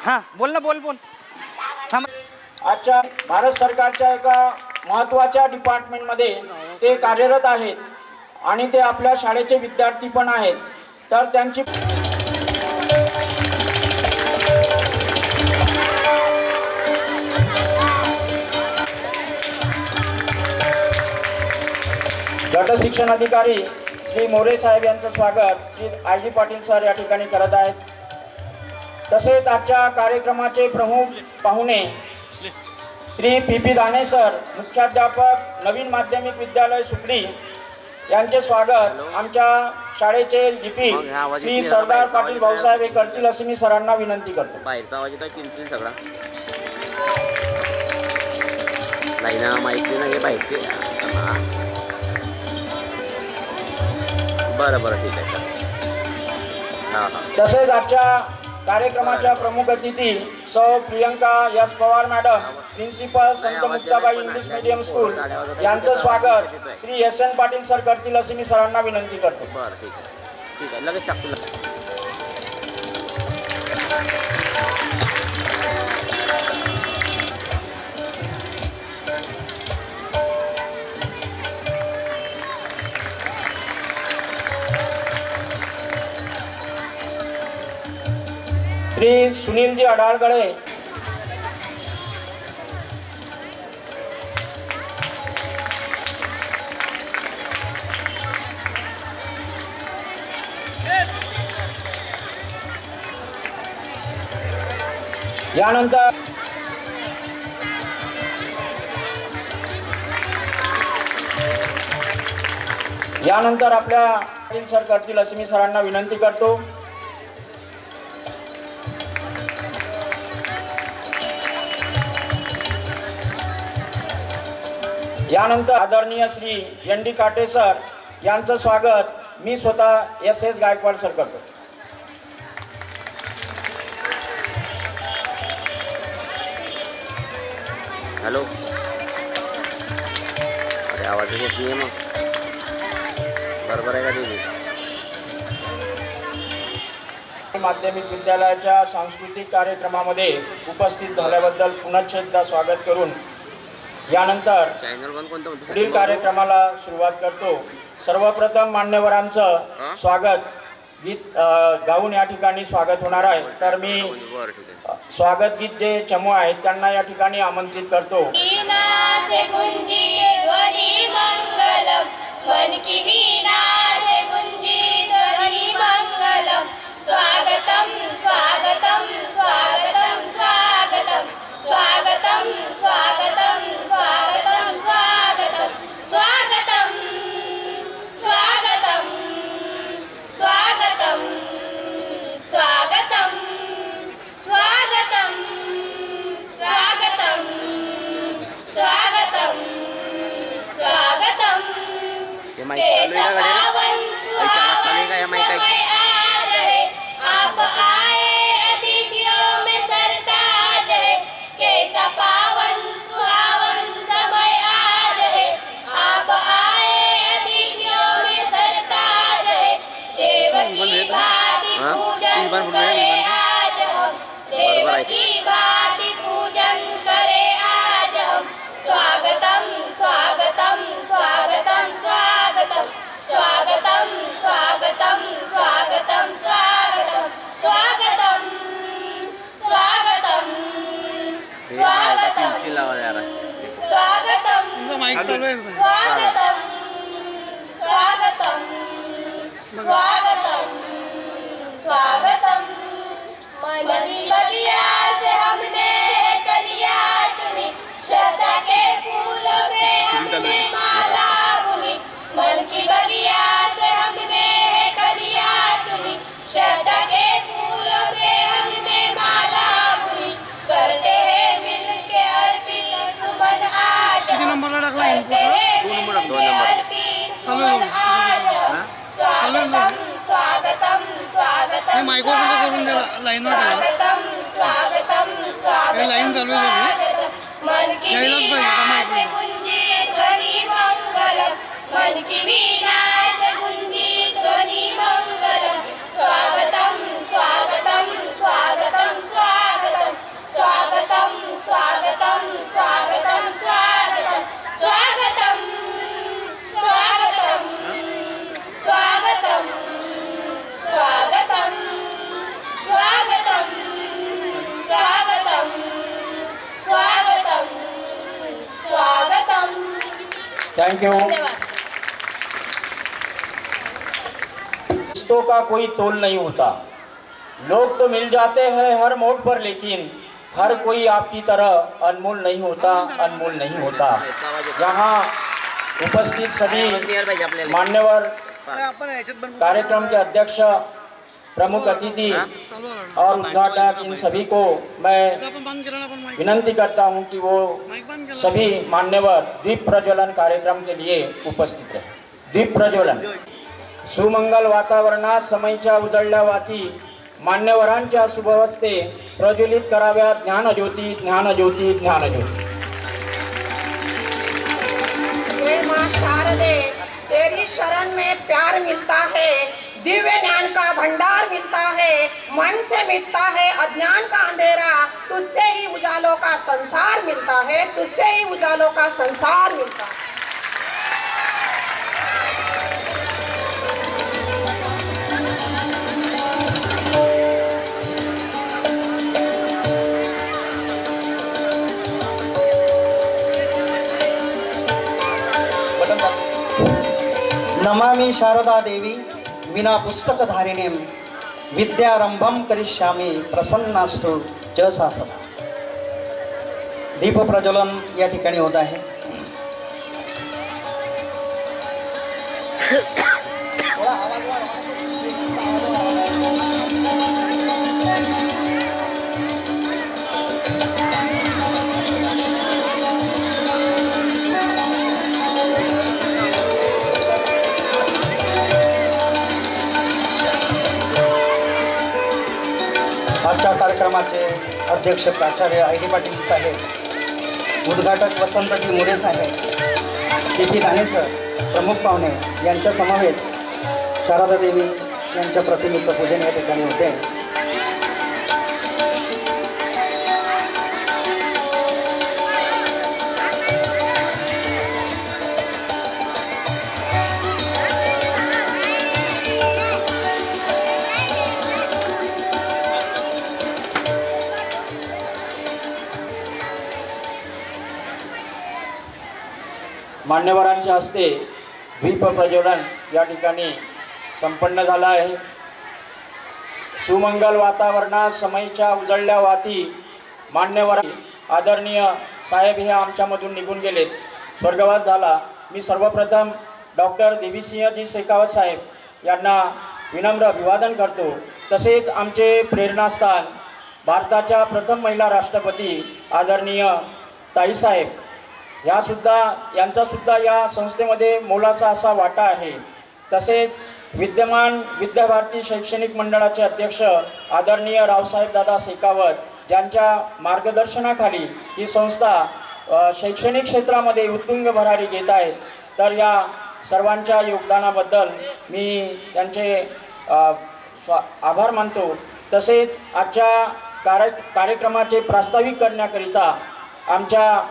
हां बोल ना, बोल बोल. थांब. आजच्या भारत सरकारच्या एका महत्त्वाच्या डिपार्टमेंटमध्ये ते कार्यरत आहेत आणि ते आपल्या शाळेचे विद्यार्थी पण आहेत. तर त्यांची गट शिक्षण अधिकारी श्री मोरे साहेब यांचं स्वागत श्री आय.जी. पाटील सर या ठिकाणी करत आहेत. तसेच आजच्या कार्यक्रमाचे प्रमुख पाहुणे श्री पी.पी. दाने सर, मुख्याध्यापक, नवीन माध्यमिक विद्यालय सुकडी यांचे स्वागत आमच्या शाळेचे लिपिक श्री सरदार पाटील भाऊसाहेब हे करतील असे मी सरांना विनंती करतो. बाहेरचा आवाज येतो चिंचून सगळा लाईना माहिती नाही बाहेरचे. बरं बरं ठीक आहे. हां हां. तसेच आजच्या कार्यक्रमाच्या प्रमुख अतिथी सौ Priyanka S Pawar madam, principal Sant Muktabai English medium school यांचं स्वागत Shri S N Patil sir करतील अशी मी सरांना विनंती करतो. बरं ठीक आहे ठीक आहे. लगेच टाकतो. श्री सुनीलजी अडाळगळे, यानंतर आपल्या पाटील सर करतील अशी मी सरांना विनंती करतो. यानंतर आदरणीय श्री एन डी काटे सर यांचं स्वागत मी स्वतः एस एस गायकवाड सर करतो. हॅलो. अरे आवाज येत नाही मग. बरोबर आहे का दीदी? माध्यमिक विद्यालयाच्या सांस्कृतिक कार्यक्रमामध्ये उपस्थित झाल्याबद्दल पुन्हा एकदा स्वागत करून यानंतर पुढील कार्यक्रमाला सुरुवात करतो. सर्वप्रथम मान्यवरांचं स्वागत गीत गाऊन या ठिकाणी स्वागत होणार आहे. तर मी स्वागत गीत जे चमू आहेत त्यांना या ठिकाणी आमंत्रित करतो. स्वागतम स्वागतम स्वागतम स्वागतम स्वागतम स्वागतम स्वागतम स्वागतम स्वागतम स्वागतम स्वागतम स्वागतम स्वागतम स्वागतम स्वागतम स्वागतम आप आए अतिथियों में सरताज है, कैसा पावन सुहावन समय आज है. आप आए अतिथियों में सरताज है, देव की भांति पूजन करे आज हम, देव की भांति पूजन करे आज हम. स्वागतम स्वागतम स्वागतम स्वागतम स्वागतम स्वागतम स्वागतम स्वागतम स्वागतम स्वागतम स्वागतम स्वागतम स्वागतम स्वागतम स्वागतम. मनी बगिया से हमने कलिया चुनी, श्रद्धा के फूलों से हमने माला बुनी. मन की बगिया से हमने कलिया चुनी, श्रद्धा के फूलों से हमने माला बुनी. करते हैं मिलके अर्पित सुमन आज हम, करते हैं मिलके अर्पित सुमन आज हम. स्वागतम स्वागतम स्वागतम स्वागतम स्वागतम स्वागतम स्वागतम. मन की वीणा से गुंजी ध्वनि मंगलम, मन की वीणा से गुंजी ध्वनि मंगलम. स्वागतम स्वागतम स्वागतम स्वागतम थैंक यू। धन्यवाद। रिश्तों का कोई तोल नहीं होता, लोग तो मिल जाते हैं हर मोड़ पर, लेकिन हर कोई आपकी तरह अनमोल नहीं होता, अनमोल नहीं होता। यहाँ उपस्थित सभी मान्यवर, कार्यक्रम के अध्यक्ष, प्रमुख अतिथि और उद्घाटक, इन सभी को मैं विनंती करता हूं कि वो सभी मान्यवर दीप प्रज्वलन कार्यक्रम के लिए उपस्थित रहे। दीप प्रज्वलन सुमंगल वातावरणात समयच्या उजळल्या वाती मान्यवरांच्या शुभहस्ते प्रज्वलित कराव्या ज्ञानज्योती, ज्ञानज्योती, ज्ञानज्योती। हे माँ शारदे, तेरी शरण में प्यार मिलता है, दिव्य ज्ञान का भंडार मिलता है, मन से मिटता है अज्ञान का अंधेरा, तुझसे ही उजालों का संसार मिलता है, तुझसे ही उजालों का संसार मिलता है। नमामि शारदा देवी विना पुस्तकधारिणीं विद्यारंभम करिष्यामि प्रसन्नास्तु च सा सदा। दीप प्रज्वलन या ठिकाणी होत आहे। आजच्या कार्यक्रमाचे अध्यक्ष प्राचार्य आय डी पाटील साहेब, उद्घाटक वसंतजी मोरे साहेब, पी दाने सर, प्रमुख पाहुणे यांच्या समवेत शारदा देवी यांच्या प्रतिमेचं पूजन या ठिकाणी होते। मान्यवरांच्या हस्ते दीप प्रज्वलन या ठिकाणी संपन्न झाला आहे। सुमंगल वातावरणात समयच्या उजळल्या वाती मान्यवर आदरणीय साहेब हे आमच्यामधून निघून गेलेत, स्वर्गवास झाला। मी सर्वप्रथम डॉक्टर देवीसिंहजी शेखावत साहेब यांना विनम्र अभिवादन करतो। तसेच आमचे प्रेरणास्थान भारताच्या प्रथम महिला राष्ट्रपती आदरणीय ताईसाहेब यांचा सुद्धा या संस्थेमध्ये मोलाचा असा वाटा आहे। तसेच विद्यमान विद्याभारती शैक्षणिक मंडळाचे अध्यक्ष आदरणीय रावसाहेब दादा शेखावत, ज्यांच्या मार्गदर्शनाखाली ही संस्था शैक्षणिक क्षेत्रामध्ये उत्तुंग भरारी घेत आहे। तर या सर्वांच्या योगदानाबद्दल मी त्यांचे आभार मानतो। तसेच आजच्या कार्यक्रमाचे प्रास्ताविक करण्याकरिता आमच्या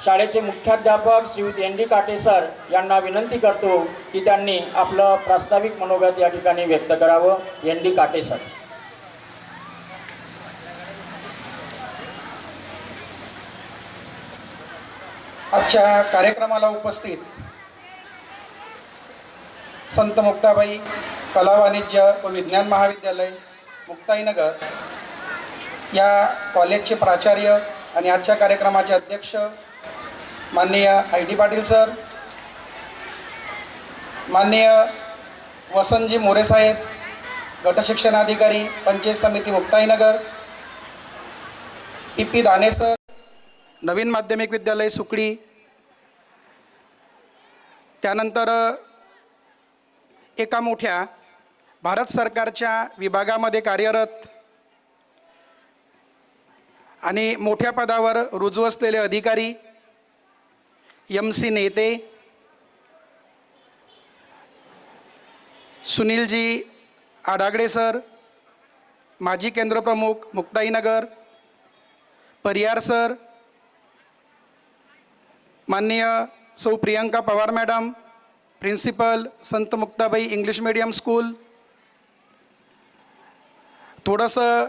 शाळेचे मुख्याध्यापक श्रीयुत एन डी काटे सर यांना विनंती करतो की त्यांनी आपलं प्रास्ताविक मनोगत या ठिकाणी व्यक्त करावं। एन डी काटे सर। आजच्या कार्यक्रमाला उपस्थित संत मुक्ताबाई कला वाणिज्य व विज्ञान महाविद्यालय मुक्ताईनगर या कॉलेजचे प्राचार्य आणि आजच्या कार्यक्रमाचे अध्यक्ष माननीय आय डी पाटील सर, माननीय वसंतजी मोरे साहेब, गटशिक्षणाधिकारी पंचायत समिती मुक्ताईनगर, पी दाने सर, नवीन माध्यमिक विद्यालय सुकडी, त्यानंतर एका मोठ्या भारत सरकारच्या विभागामध्ये कार्यरत आणि मोठ्या पदावर रुजू असलेले अधिकारी MC नेते सुनीलजी आडागडे सर, माजी केंद्रप्रमुख मुक्ताईनगर, परियार सर, माननीय सौ Priyanka Pawar madam, principal Sant Muktabai English medium school. थोडंसं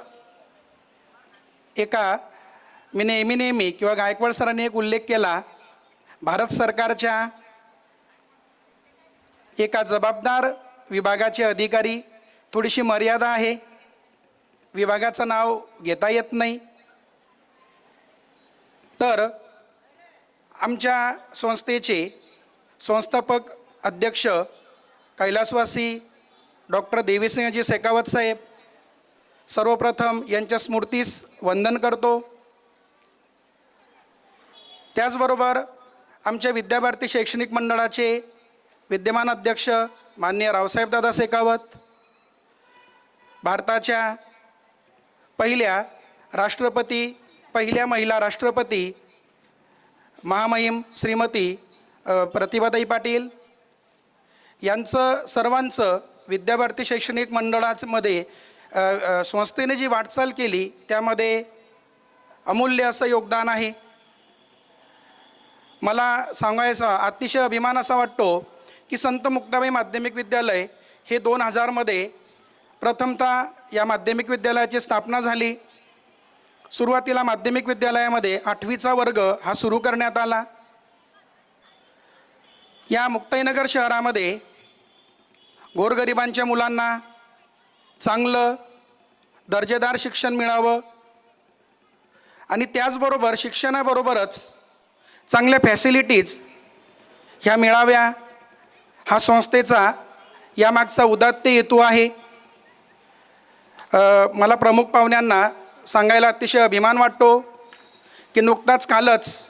मी नेहमी किंवा गायकवाड सरांनी एक उल्लेख केला, भारत सरकारच्या एका जबाबदार विभागाचे अधिकारी, थोडीशी मर्यादा आहे, विभागाचं नाव घेता येत नाही. तर आमच्या संस्थेचे संस्थापक अध्यक्ष कैलासवासी डॉक्टर देवीसिंहजी शेखावत साहेब, सर्वप्रथम यांच्या स्मृतीस वंदन करतो. त्याचबरोबर आमच्या विद्याभारती शैक्षणिक मंडळाचे विद्यमान अध्यक्ष माननीय रावसाहेबदादा शेखावत, भारताच्या पहिल्या महिला राष्ट्रपती महामहिम श्रीमती प्रतिभाताई पाटील यांचं सर्वांचं विद्याभारती शैक्षणिक मंडळामध्ये संस्थेने जी वाटचाल केली त्यामध्ये अमूल्य असं योगदान आहे. मला सांगायचा अतिशय अभिमान असा वाटतो की संत मुक्ताबाई माध्यमिक विद्यालय हे 2000मध्ये प्रथमतः या माध्यमिक विद्यालयाची स्थापना झाली. सुरुवातीला माध्यमिक विद्यालयामध्ये 8वीचा वर्ग हा सुरू करण्यात आला. या मुक्ताईनगर शहरामध्ये गोरगरिबांच्या मुलांना चांगलं दर्जेदार शिक्षण मिळावं आणि त्याचबरोबर शिक्षणाबरोबरच चांगल्या फॅसिलिटीज ह्या मिळाव्या, हा संस्थेचा यामागचा उदात्त हेतू आहे. मला प्रमुख पाहुण्यांना सांगायला अतिशय अभिमान वाटतो की नुकताच कालच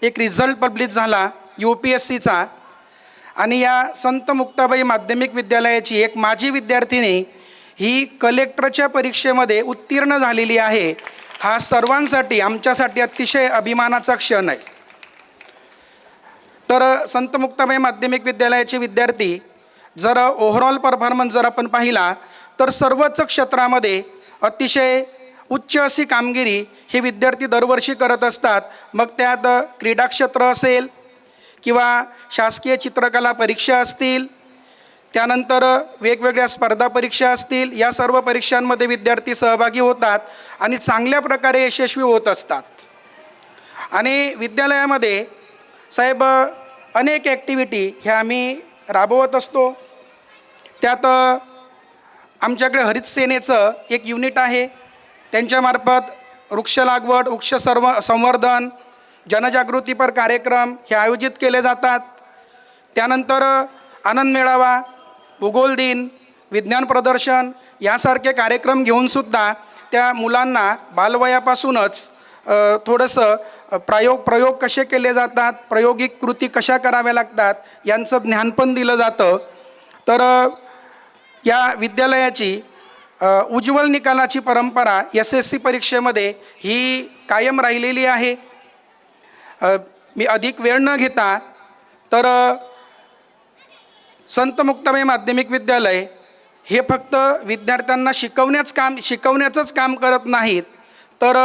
एक रिझल्ट पब्लिश झाला UPSCचा आणि या संत मुक्ताबाई माध्यमिक विद्यालयाची एक माजी विद्यार्थिनी ही कलेक्टरच्या परीक्षेमध्ये उत्तीर्ण झालेली आहे. हा सर्वांसाठी आमच्यासाठी अतिशय अभिमानाचा क्षण आहे. तर संत मुक्ताबाई माध्यमिक विद्यालयाचे विद्यार्थी जर ओव्हरऑल परफॉर्मन्स जर आपण पाहिला तर सर्वच क्षेत्रामध्ये अतिशय उच्च अशी कामगिरी हे विद्यार्थी दरवर्षी करत असतात. मग त्यात क्रीडा क्षेत्र असेल किंवा शासकीय चित्रकला परीक्षा असतील, त्यानंतर वेगवेगळ्या स्पर्धा परीक्षा असतील, या सर्व परीक्षांमध्ये विद्यार्थी सहभागी होतात आणि चांगल्या प्रकारे यशस्वी होत असतात. आणि विद्यालयामध्ये साहेब अनेक ॲक्टिव्हिटी ह्या आम्ही राबवत असतो. त्यात आमच्याकडे हरित सेनेचं एक युनिट आहे. त्यांच्यामार्फत वृक्ष लागवड, संवर्धन, जनजागृतीपर कार्यक्रम हे आयोजित केले जातात. त्यानंतर आनंद मेळावा, भूगोल दिन, विज्ञान प्रदर्शन यासारखे कार्यक्रम घेऊनसुद्धा त्या मुलांना बालवयापासूनच थोडंसं प्रयोग कसे केले जातात, प्रायोगिक कृती कशा कराव्या लागतात यांचं ज्ञान पण दिलं जातं. तर या विद्यालयाची उज्ज्वल निकालाची परंपरा SSC परीक्षेमध्ये ही कायम राहिलेली आहे. मी अधिक वेळ न घेता तर संत मुक्ताबाई माध्यमिक विद्यालय हे फक्त विद्यार्थ्यांना शिकवण्याचंच काम करत नाहीत, तर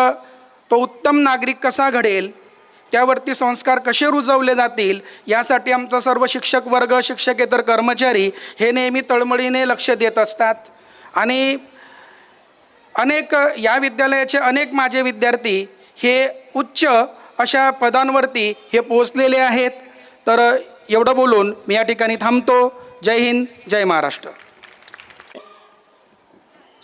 तो उत्तम नागरिक कसा घडेल, त्यावरती संस्कार कसे रुजवले जातील यासाठी आमचा सर्व शिक्षक वर्ग, शिक्षकेतर कर्मचारी हे नेहमी तळमळीने लक्ष देत असतात. आणि या विद्यालयाचे अनेक माझे विद्यार्थी हे उच्च अशा पदांवरती हे पोहोचलेले आहेत. तर एवढं बोलून मी या ठिकाणी थांबतो. जय हिंद, जय महाराष्ट्र.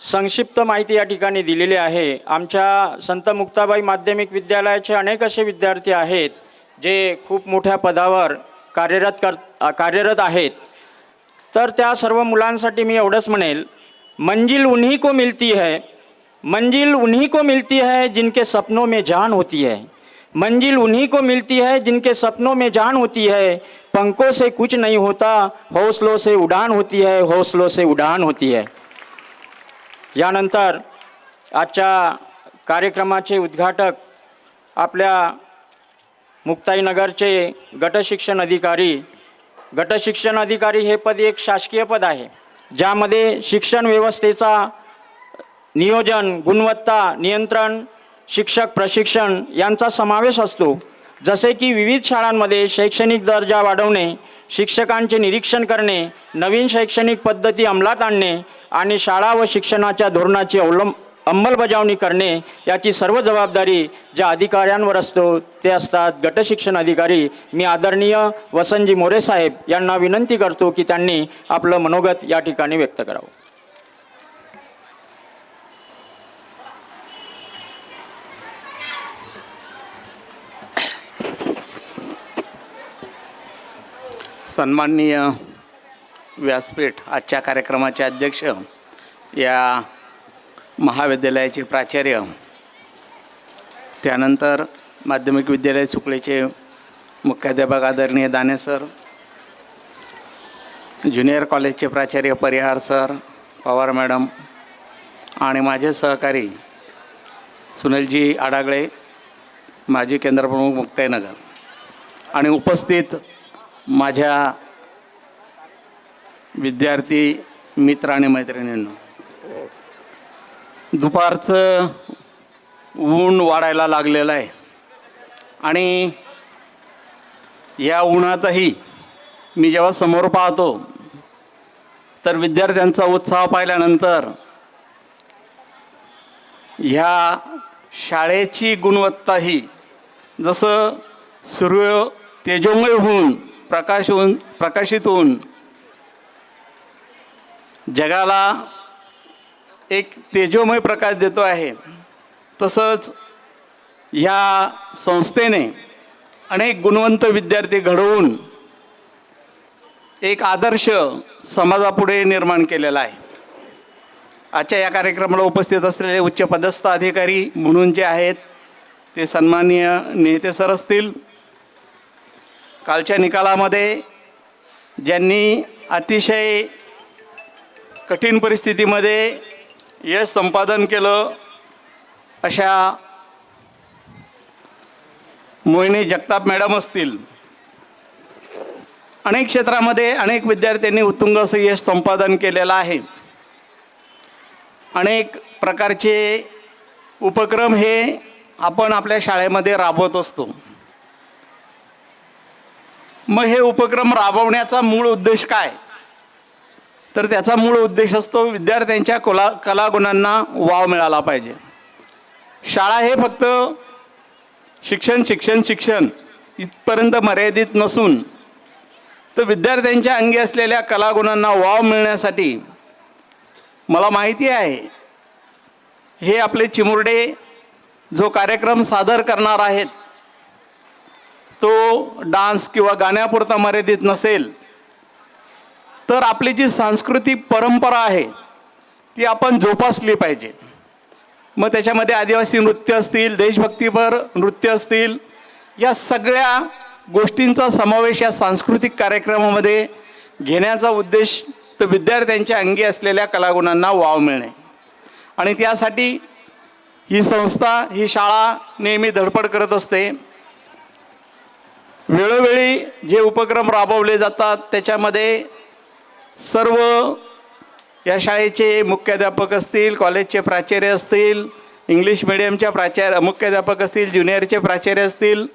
संक्षिप्त माहिती या ठिकाणी दिलेली आहे. आमच्या संत मुक्ताबाई माध्यमिक विद्यालयाचे अनेक असे विद्यार्थी आहेत जे खूप मोठ्या पदावर कार्यरत आहेत. तर त्या सर्व मुलांसाठी मी एवढंच म्हणेल, मंजिल उन्हीं को मिलती है, मंजिल उन्हीं को मिलती है जिनके सपनों में जान होती है, मंजिल उन्हीं को मिलती है जिनके सपनों में जान होती है, पंखों से कुछ नहीं होता, हौसलों से उड़ान होती है, हौसलों से उड़ान होती है. यानंतर आजच्या कार्यक्रमाचे उद्घाटक आपल्या मुक्ताईनगरचे गटशिक्षण अधिकारी हे पद एक शासकीय पद आहे, ज्यामध्ये शिक्षण व्यवस्थेचा नियोजन, गुणवत्ता नियंत्रण, शिक्षक प्रशिक्षण यांचा समावेश असतो. जसे की विविध शाळांमध्ये शैक्षणिक दर्जा वाढवणे, शिक्षकांचे निरीक्षण करणे, नवीन शैक्षणिक पद्धती अंमलात आणणे आणि शाळा व शिक्षणाच्या धोरणाची अंमलबजावणी करणे याची सर्व जबाबदारी ज्या अधिकाऱ्यांवर असतो ते असतात गट शिक्षण अधिकारी. मी आदरणीय वसंतजी मोरे साहेब यांना विनंती करतो की त्यांनी आपलं मनोगत या ठिकाणी व्यक्त करावं. सन्माननीय व्यासपीठ आजच्या कार्यक्रमाचे अध्यक्ष, या महाविद्यालयाचे प्राचार्य, त्यानंतर माध्यमिक विद्यालय सुकळीचे मुख्याध्यापक आदरणीय दाने सर, ज्युनियर कॉलेजचे प्राचार्य परिहार सर, पवार मॅडम आणि माझे सहकारी सुनीलजी आडागळे, माजी केंद्रप्रमुख मुक्ताईनगर आणि उपस्थित माझ्या विद्यार्थी मित्र आणि मैत्रिणींनो, दुपारचं ऊन वाढायला लागलेलं आहे आणि या उन्हातही मी जेव्हा समोर पाहतो तर विद्यार्थ्यांचा उत्साह पाहिल्यानंतर ह्या शाळेची गुणवत्ताही जसं सूर्य तेजोमय होऊन प्रकाशित होऊन जगाला एक तेजोमय प्रकाश देतो आहे, तसंच ह्या संस्थेने अनेक गुणवंत विद्यार्थी घडवून एक आदर्श समाजापुढे निर्माण केलेला आहे. आजच्या या कार्यक्रमाला उपस्थित असलेले उच्चपदस्थ अधिकारी म्हणून जे आहेत ते सन्माननीय नेते सर असतील. कालच्या निकालामध्ये ज्यांनी अतिशय कठीण परिस्थितीमध्ये यश संपादन केलं अशा मोहिनी जगताप मॅडम असतील. अनेक क्षेत्रामध्ये अनेक विद्यार्थ्यांनी उत्तुंग असं यश संपादन केलेलं आहे. अनेक प्रकारचे उपक्रम हे आपण आपल्या शाळेमध्ये राबवत असतो. मग हे उपक्रम राबवण्याचा मूळ उद्देश काय? तर त्याचा मूळ उद्देश असतो विद्यार्थ्यांच्या कलागुणांना वाव मिळाला पाहिजे. शाळा हे फक्त शिक्षण इथपर्यंत मर्यादित नसून तर विद्यार्थ्यांच्या अंगी असलेल्या कलागुणांना वाव मिळण्यासाठी मला माहिती आहे हे आपले चिमुरडे जो कार्यक्रम सादर करणार आहेत तो डान्स किंवा गाण्यापुरता मर्यादित नसेल, तर आपली जी सांस्कृतिक परंपरा आहे ती आपण जोपासली पाहिजे. मग त्याच्यामध्ये आदिवासी नृत्य असतील, देशभक्तीपर नृत्य असतील, या सगळ्या गोष्टींचा समावेश या सांस्कृतिक कार्यक्रमामध्ये घेण्याचा उद्देश तर विद्यार्थ्यांच्या अंगी असलेल्या कलागुणांना वाव मिळणे. आणि त्यासाठी ही संस्था, ही शाळा नेहमी धडपड करत असते. वेळोवेळी जे उपक्रम राबवले जातात त्याच्यामध्ये सर्व या शाळेचे मुख्याध्यापक असतील, कॉलेजचे प्राचार्य असतील, इंग्लिश मिडियमच्या मुख्याध्यापक असतील, ज्युनियरचे प्राचार्य असतील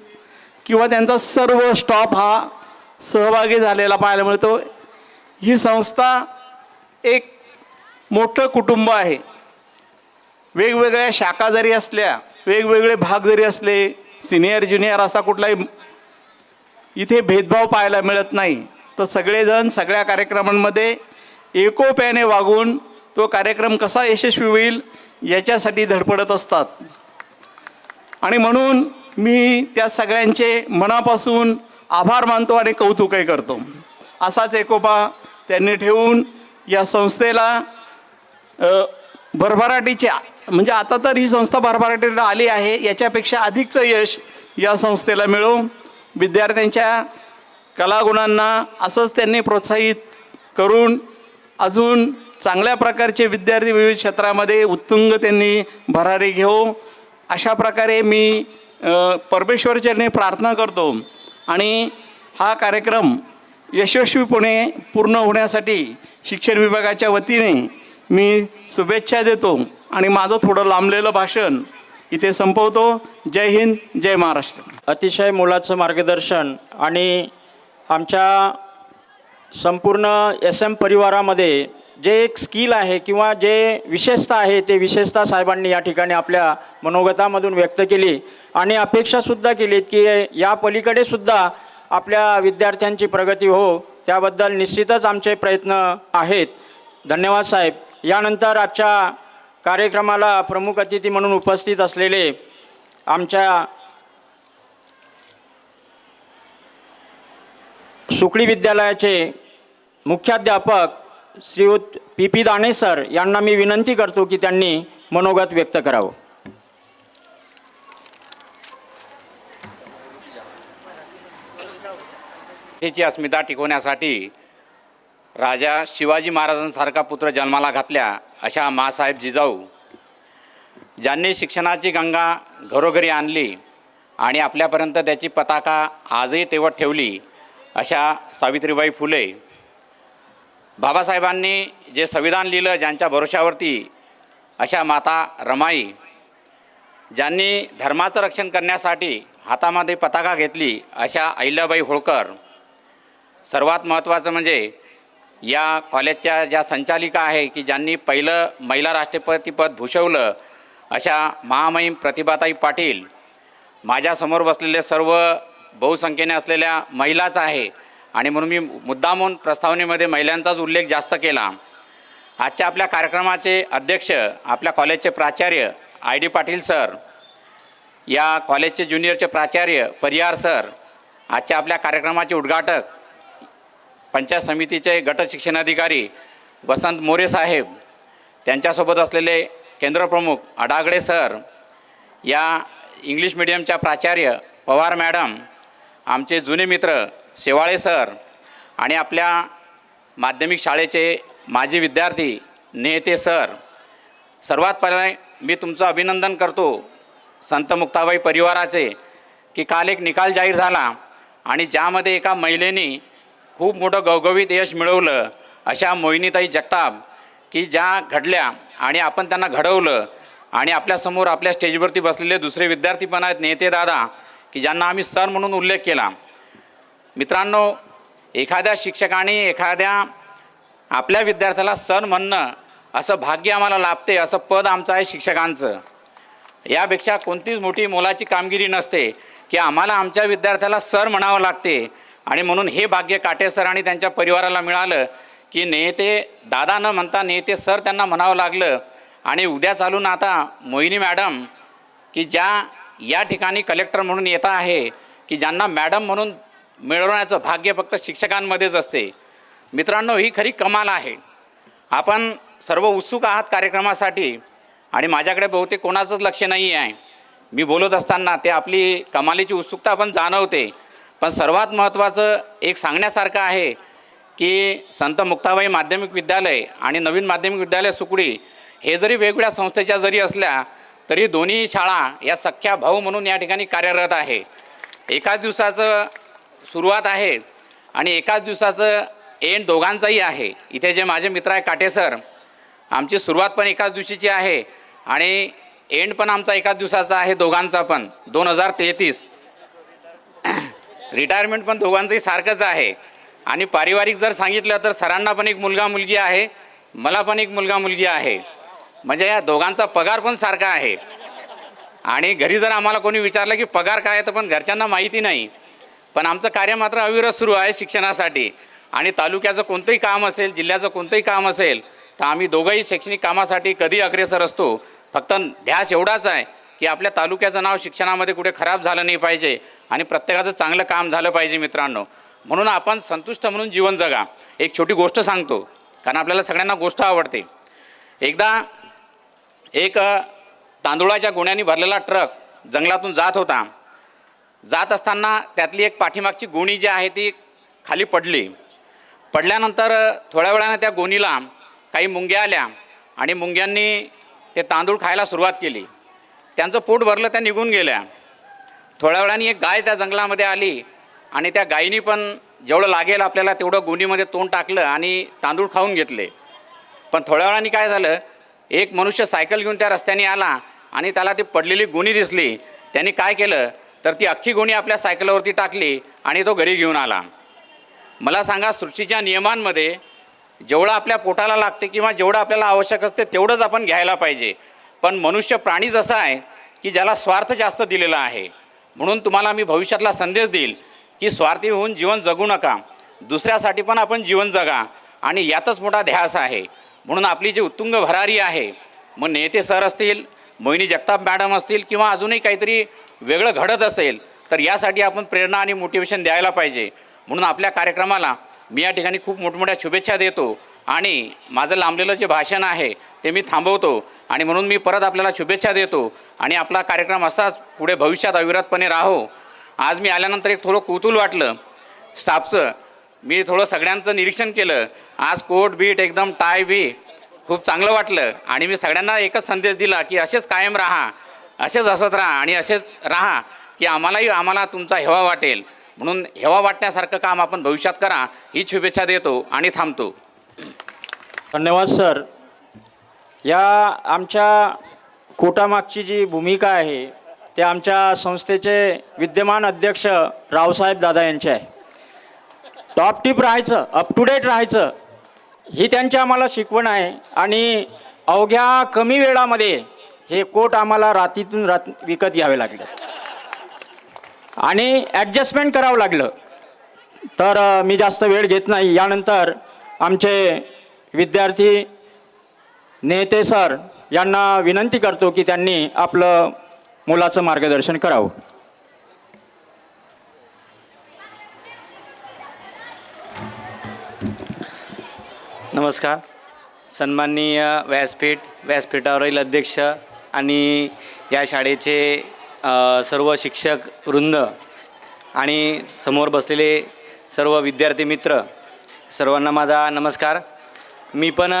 किंवा त्यांचा सर्व स्टाफ हा सहभागी झालेला पाहायला मिळतो. ही संस्था एक मोठं कुटुंब आहे. वेगवेगळ्या शाखा जरी असल्या, वेगवेगळे भाग जरी असले, सिनियर ज्युनियर असा कुठलाही इथे भेदभाव पाहायला मिळत नाही. तर सगळेजण सगळ्या कार्यक्रमांमध्ये एकोप्याने वागून तो कार्यक्रम कसा यशस्वी होईल याच्यासाठी धडपडत असतात. आणि म्हणून मी त्या सगळ्यांचे मनापासून आभार मानतो आणि कौतुकही करतो. असाच एकोपा त्यांनी ठेवून या संस्थेला भरभराटीच्या, म्हणजे आता तर ही संस्था भरभराटीला आली आहे, याच्यापेक्षा अधिकचं यश या संस्थेला मिळो. विद्यार्थ्यांच्या कलागुणांना असंच त्यांनी प्रोत्साहित करून अजून चांगल्या प्रकारचे विद्यार्थी विविध क्षेत्रामध्ये उत्तुंग त्यांनी भरारी घेऊ, अशा प्रकारे मी परमेश्वरचरणी प्रार्थना करतो. आणि हा कार्यक्रम यशस्वीपणे पूर्ण होण्यासाठी शिक्षण विभागाच्या वतीने मी शुभेच्छा देतो आणि माझं थोडं लांबलेलं भाषण इथे संपवतो. जय हिंद, जय महाराष्ट्र. अतिशय मोलाचं मार्गदर्शन आणि आमच्या संपूर्ण SM परिवारामध्ये जे एक स्किल आहे किंवा जे विशेषता आहे ते विशेषता साहेबांनी या ठिकाणी आपल्या मनोगतामधून व्यक्त केली आणि अपेक्षासुद्धा केलीत की या पलीकडे सुद्धा आपल्या विद्यार्थ्यांची प्रगती हो, त्याबद्दल निश्चितच आमचे प्रयत्न आहेत. धन्यवाद साहेब. यानंतर आजच्या कार्यक्रमाला प्रमुख अतिथी म्हणून उपस्थित असलेले आमच्या सुकळी विद्यालयाचे मुख्याध्यापक श्रीयुत पी दाणे सर यांना मी विनंती करतो की त्यांनी मनोगत व्यक्त करावं. ची अस्मिता टिकवण्यासाठी राजा शिवाजी महाराजांसारखा पुत्र जन्माला घातल्या अशा माँसाहेब जिजाऊ, ज्यांनी शिक्षणाची गंगा घरोघरी आणली आणि आपल्यापर्यंत त्याची पताका आजही तेवत ठेवली अशा सावित्रीबाई फुले, बाबासाहेबांनी जे संविधान लिहिलं ज्यांच्या भरोशावरती अशा माता रमाई, ज्यांनी धर्माचं रक्षण करण्यासाठी हातामध्ये पताका घेतली अशा अहिल्याबाई होळकर, सर्वात महत्त्वाचं म्हणजे या कॉलेजच्या ज्या संचालिका आहे की ज्यांनी पहिलं महिला राष्ट्रपतीपद भूषवलं अशा महामहिम प्रतिभाताई पाटील, माझ्यासमोर बसलेले सर्व बहुसंख्येने असलेल्या महिलाच आहे आणि म्हणून मी मुद्दामून प्रस्तावनेमध्ये महिलांचाच उल्लेख जास्त केला. आजच्या आपल्या कार्यक्रमाचे अध्यक्ष आपल्या कॉलेजचे प्राचार्य ID पाटील सर, या कॉलेजचे ज्युनियरचे प्राचार्य परिहार सर, आजच्या आपल्या कार्यक्रमाचे उद्घाटक पंचायत समितीचे गट शिक्षणाधिकारी वसंत मोरे साहेब, त्यांच्यासोबत असलेले केंद्रप्रमुख अडागडे सर, या इंग्लिश मिडियमच्या प्राचार्य पवार मॅडम, आमचे जुने मित्र शेवाळे सर आणि आपल्या माध्यमिक शाळेचे माजी विद्यार्थी नेते सर, सर्वात पहिले मी तुमचं अभिनंदन करतो संत मुक्ताबाई परिवाराचे की काल एक निकाल जाहीर झाला आणि ज्यामध्ये एका महिलेने खूप मोठं गवगवीत यश मिळवलं अशा मोहिनीताई जगताप की ज्या घडल्या आणि आपण त्यांना घडवलं आणि आपल्यासमोर आपल्या स्टेजवरती बसलेले दुसरे विद्यार्थी पण आहेत नेते दादा की ज्यांना आम्ही सर म्हणून उल्लेख केला. मित्रांनो, एखाद्या शिक्षकाने एखाद्या आपल्या विद्यार्थ्याला सर म्हणणं असं भाग्य आम्हाला लाभते, असं पद आमचं आहे शिक्षकांचं. यापेक्षा कोणतीच मोठी मोलाची कामगिरी नसते की आम्हाला आमच्या विद्यार्थ्याला सर म्हणावं लागते आणि म्हणून हे भाग्य काटे सर आणि त्यांच्या परिवाराला मिळालं की नेते दादा न म्हणता नेते सर त्यांना म्हणावं लागलं. आणि उद्या चालून आता मोहिनी मॅडम की ज्या या ठिकाणी कलेक्टर म्हणून येत आहे की ज्यांना मॅडम म्हणून मिळवण्याचं भाग्य फक्त शिक्षकांमध्येच असते. मित्रांनो, ही खरी कमाल आहे. आपण सर्व उत्सुक आहात कार्यक्रमासाठी आणि माझ्याकडे बहुतेक कोणाचंच लक्ष नाही आहे. मी बोलत असताना ते आपली कमालीची उत्सुकता पण जाणवते. पण सर्वात महत्त्वाचं एक सांगण्यासारखं आहे की संत मुक्ताबाई माध्यमिक विद्यालय आणि नवीन माध्यमिक विद्यालय सुकळी हे जरी वेगवेगळ्या संस्थेच्या जरी असल्या तरी दोन्ही शाळा या सख्या भाऊ म्हणून या ठिकाणी कार्यरत आहे. एकाच दिवसाचं सुरुवात आहे आणि एकाच दिवसाचं एंड दोघांचाही आहे. इथे जे माझे मित्र आहे काटे सर, आमची सुरुवात पण एकाच दिवशीची आहे आणि एंड पण आमचा एकाच दिवसाचा आहे दोघांचा पण 2033. रिटायरमेंट पण दोघांचंही सारखंच आहे. आणि पारिवारिक जर सांगितलं तर सरांना पण एक मुलगा मुलगी आहे, मला पण एक मुलगा मुलगी आहे. म्हणजे या दोघांचा पगार पण सारखा आहे. आणि घरी जर आम्हाला कोणी विचारलं की पगार काय आहे तर पण घरच्यांना माहिती नाही. पण आमचं कार्य मात्र अविरत सुरू आहे शिक्षणासाठी. आणि तालुक्याचं कोणतंही काम असेल, जिल्ह्याचं कोणतंही काम असेल तर आम्ही दोघंही शैक्षणिक कामासाठी कधी अग्रेसर असतो. फक्त ध्यास एवढाच आहे की आपल्या तालुक्याचं नाव शिक्षणामध्ये कुठे खराब झालं नाही पाहिजे आणि प्रत्येकाचं चांगलं काम झालं पाहिजे. मित्रांनो, म्हणून आपण संतुष्ट म्हणून जीवन जगा. एक छोटी गोष्ट सांगतो कारण आपल्याला सगळ्यांना गोष्ट आवडते. एकदा एक तांदूळाच्या गोण्याने भरलेला ट्रक जंगलातून जात होता. जात असताना त्यातली एक पाठीमागची गोणी जी आहे ती खाली पडली. पडल्यानंतर थोड्या वेळानं त्या गोणीला काही मुंग्या आल्या आणि मुंग्यांनी ते तांदूळ खायला सुरुवात केली. त्यांचं पोट भरलं, त्या निघून गेल्या. थोड्या वेळाने एक गाय त्या जंगलामध्ये आली आणि त्या गायीने पण जेवढं लागेल आपल्याला तेवढं गोणीमध्ये तोंड टाकलं आणि तांदूळ खाऊन घेतले. पण थोड्या वेळाने काय झालं, एक मनुष्य सायकल घेऊन त्या रस्त्याने आला आणि त्याला ती पडलेली गोणी दिसली. त्यांनी काय केलं तर ती अख्खी गोणी आपल्या सायकलवरती टाकली आणि तो घरी घेऊन आला. मला सांगा, सृष्टीच्या नियमांमध्ये जेवढं आपल्या पोटाला लागते किंवा जेवढं आपल्याला आवश्यक असते तेवढंच आपण घ्यायला पाहिजे. पण मनुष्य प्राणीच असा आहे की ज्याला स्वार्थ जास्त दिलेला आहे. म्हणून तुम्हाला मी भविष्यातला संदेश देईल की स्वार्थी होऊन जीवन जगू नका, दुसऱ्यासाठी पण आपण जीवन जगा, आणि यातच मोठा ध्यास आहे. म्हणून आपली जी उत्तुंग भरारी आहे, मग नेते सर असतील, मोहिनी जगताप मॅडम असतील, किंवा अजूनही काहीतरी वेगळं घडत असेल, तर यासाठी आपण प्रेरणा आणि मोटिवेशन द्यायला पाहिजे. म्हणून आपल्या कार्यक्रमाला मी या ठिकाणी खूप मोठमोठ्या शुभेच्छा देतो आणि माझं लांबलेलं जे भाषण आहे ते मी थांबवतो. आणि म्हणून मी परत आपल्याला शुभेच्छा देतो आणि आपला कार्यक्रम असाच पुढे भविष्यात अविरतपणे राहो. आज मी आल्यानंतर एक थोडं कुतूहल वाटलं स्टाफचं. मी थोडं सगळ्यांचं निरीक्षण केलं. आज कोट बीट एकदम टाय बी खूप चांगलं वाटलं आणि मी सगळ्यांना एकच संदेश दिला की असेच कायम राहा, असेच हसत राहा आणि असेच राहा की आम्हाला तुमचा हेवा वाटेल. म्हणून हेवा वाटण्यासारखं काम आपण भविष्यात करा ही शुभेच्छा देतो आणि थांबतो. धन्यवाद सर. या आमच्या कोटामागची जी भूमिका आहे ते आमच्या संस्थेचे विद्यमान अध्यक्ष रावसाहेब दादा यांचे आहे. टॉप टिप राहायचं, अप टू डेट राहायचं ही त्यांची आम्हाला शिकवण आहे. आणि अवघ्या कमी वेळामध्ये हे कोट आम्हाला रातीतून विकत घ्यावे लागले आणि ॲडजस्टमेंट करावं लागलं. तर मी जास्त वेळ घेत नाही. यानंतर आमचे विद्यार्थी नेते सर यांना विनंती करतो की त्यांनी आपलं मुलाचं मार्गदर्शन करावं. नमस्कार. सन्माननीय व्यासपीठावरील अध्यक्ष आणि या शाळेचे सर्व शिक्षक वृंद आणि समोर बसलेले सर्व विद्यार्थी मित्र, सर्वांना माझा नमस्कार. मी पण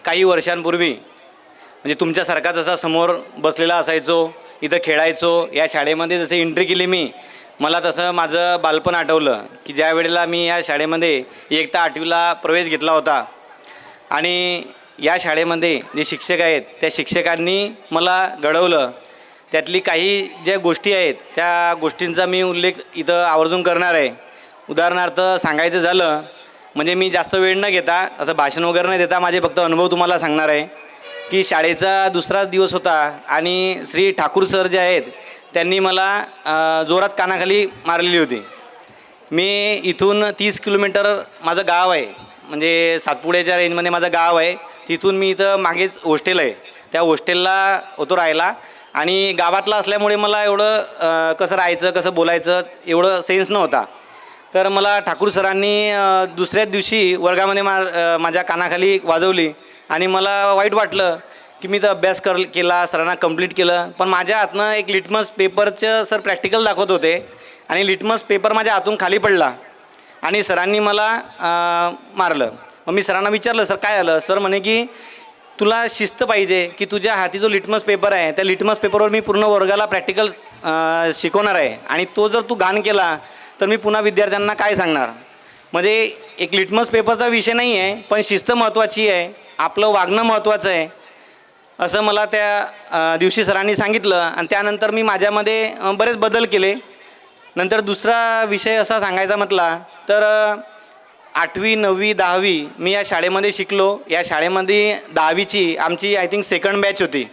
काही वर्षांपूर्वी म्हणजे तुमच्यासारखा जसा समोर बसलेला असायचो, इथं खेळायचो. या शाळेमध्ये जसे एंट्री केली मला तसं माझं बालपण आठवलं की ज्या वेळेला मी या शाळेमध्ये इयत्ता 8वीला प्रवेश घेतला होता. आणि या शाळेमध्ये जे शिक्षक आहेत त्या शिक्षकांनी मला घडवलं. त्यातली काही ज्या गोष्टी आहेत त्या गोष्टींचा मी उल्लेख इथं आवर्जून करणार आहे. उदाहरणार्थ सांगायचं झालं म्हणजे मी जास्त वेळ न घेता, असं भाषण वगैरे न देता, माझे फक्त अनुभव तुम्हाला सांगणार आहे की शाळेचा दुसराच दिवस होता आणि श्री ठाकूर सर जे आहेत त्यांनी मला जोरात कानाखाली मारलेली होती. मी इथून 30 किलोमीटर माझं गाव आहे, म्हणजे सातपुड्याच्या रेंजमध्ये माझं गाव आहे. तिथून मी इथं मागेच हॉस्टेल आहे, त्या हॉस्टेलला होतो राहायला. आणि गावातला असल्यामुळे मला एवढं कसं राहायचं, कसं बोलायचं एवढं सेन्स नव्हता. तर मला ठाकूर सरांनी दुसऱ्याच दिवशी वर्गामध्ये माझ्या कानाखाली वाजवली आणि मला वाईट वाटलं की मी तर अभ्यास केला, सरांना कंप्लीट केलं, पण माझ्या हातनं एक लिटमस पेपरचं सर प्रॅक्टिकल दाखवत होते आणि लिटमस पेपर माझ्या हातून खाली पडला आणि सरांनी मला मारलं. मग मी सरांना विचारलं, सर काय झालं? सर म्हणे की तुला शिस्त पाहिजे की तुझ्या हाती जो लिटमस पेपर आहे त्या लिटमस पेपरवर मी पूर्ण वर्गाला प्रॅक्टिकल शिकवणार आहे आणि तो जर तू घाण केला तर मी पुन्हा विद्यार्थ्यांना काय सांगणार. म्हणजे एक लिटमस पेपरचा विषय नाही आहे, पण शिस्त महत्त्वाची आहे, आपलं वागणं महत्त्वाचं आहे असं मला त्या दिवशी सरांनी सांगितलं. आणि त्यानंतर मी माझ्यामध्ये बरेच बदल केले. नंतर दुसरा विषय असा सांगायचा म्हटला तर 8वी 9वी 10वी मी या शाळेमध्ये शिकलो. या शाळेमध्ये 10वीची आमची आय थिंक सेकंड बॅच होती.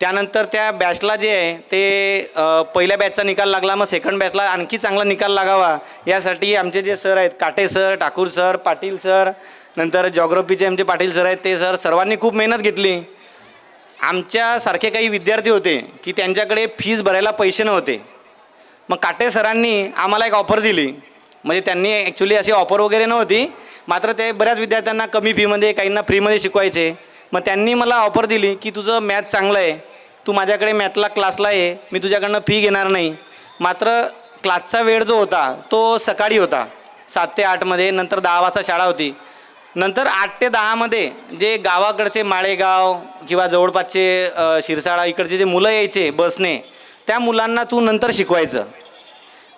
त्यानंतर त्या बॅचला जे आहे ते पहिल्या बॅचचा निकाल लागला, मग सेकंड बॅचला आणखी चांगला निकाल लागावा यासाठी आमचे जे सर आहेत काटे sir, Thakur sir, Patil sir, नंतर जॉग्रफीचे आमचे पाटील सर आहेत ते सर, सर्वांनी खूप मेहनत घेतली. आमच्यासारखे काही विद्यार्थी होते की त्यांच्याकडे फीज भरायला पैसे नव्हते. मग काटे सरांनी आम्हाला एक ऑफर दिली. म्हणजे त्यांनी ॲक्च्युली अशी ऑफर वगैरे नव्हती, मात्र ते बऱ्याच विद्यार्थ्यांना कमी फीमध्ये काहींना फ्रीमध्ये शिकवायचे. मग त्यांनी मला ऑफर दिली की तुझं मॅथ चांगलं आहे, तू माझ्याकडे मॅथला क्लासला आहे, मी तुझ्याकडनं फी घेणार नाही. मात्र क्लासचा वेळ जो होता तो सकाळी होता 7 ते 8मध्ये, नंतर 10 वाजता शाळा होती. नंतर 8 ते 10मध्ये जे गावाकडचे माळेगाव किंवा जवळपासचे शिरसाळा इकडचे जे मुलं यायचे बसने, त्या मुलांना तू नंतर शिकवायचं.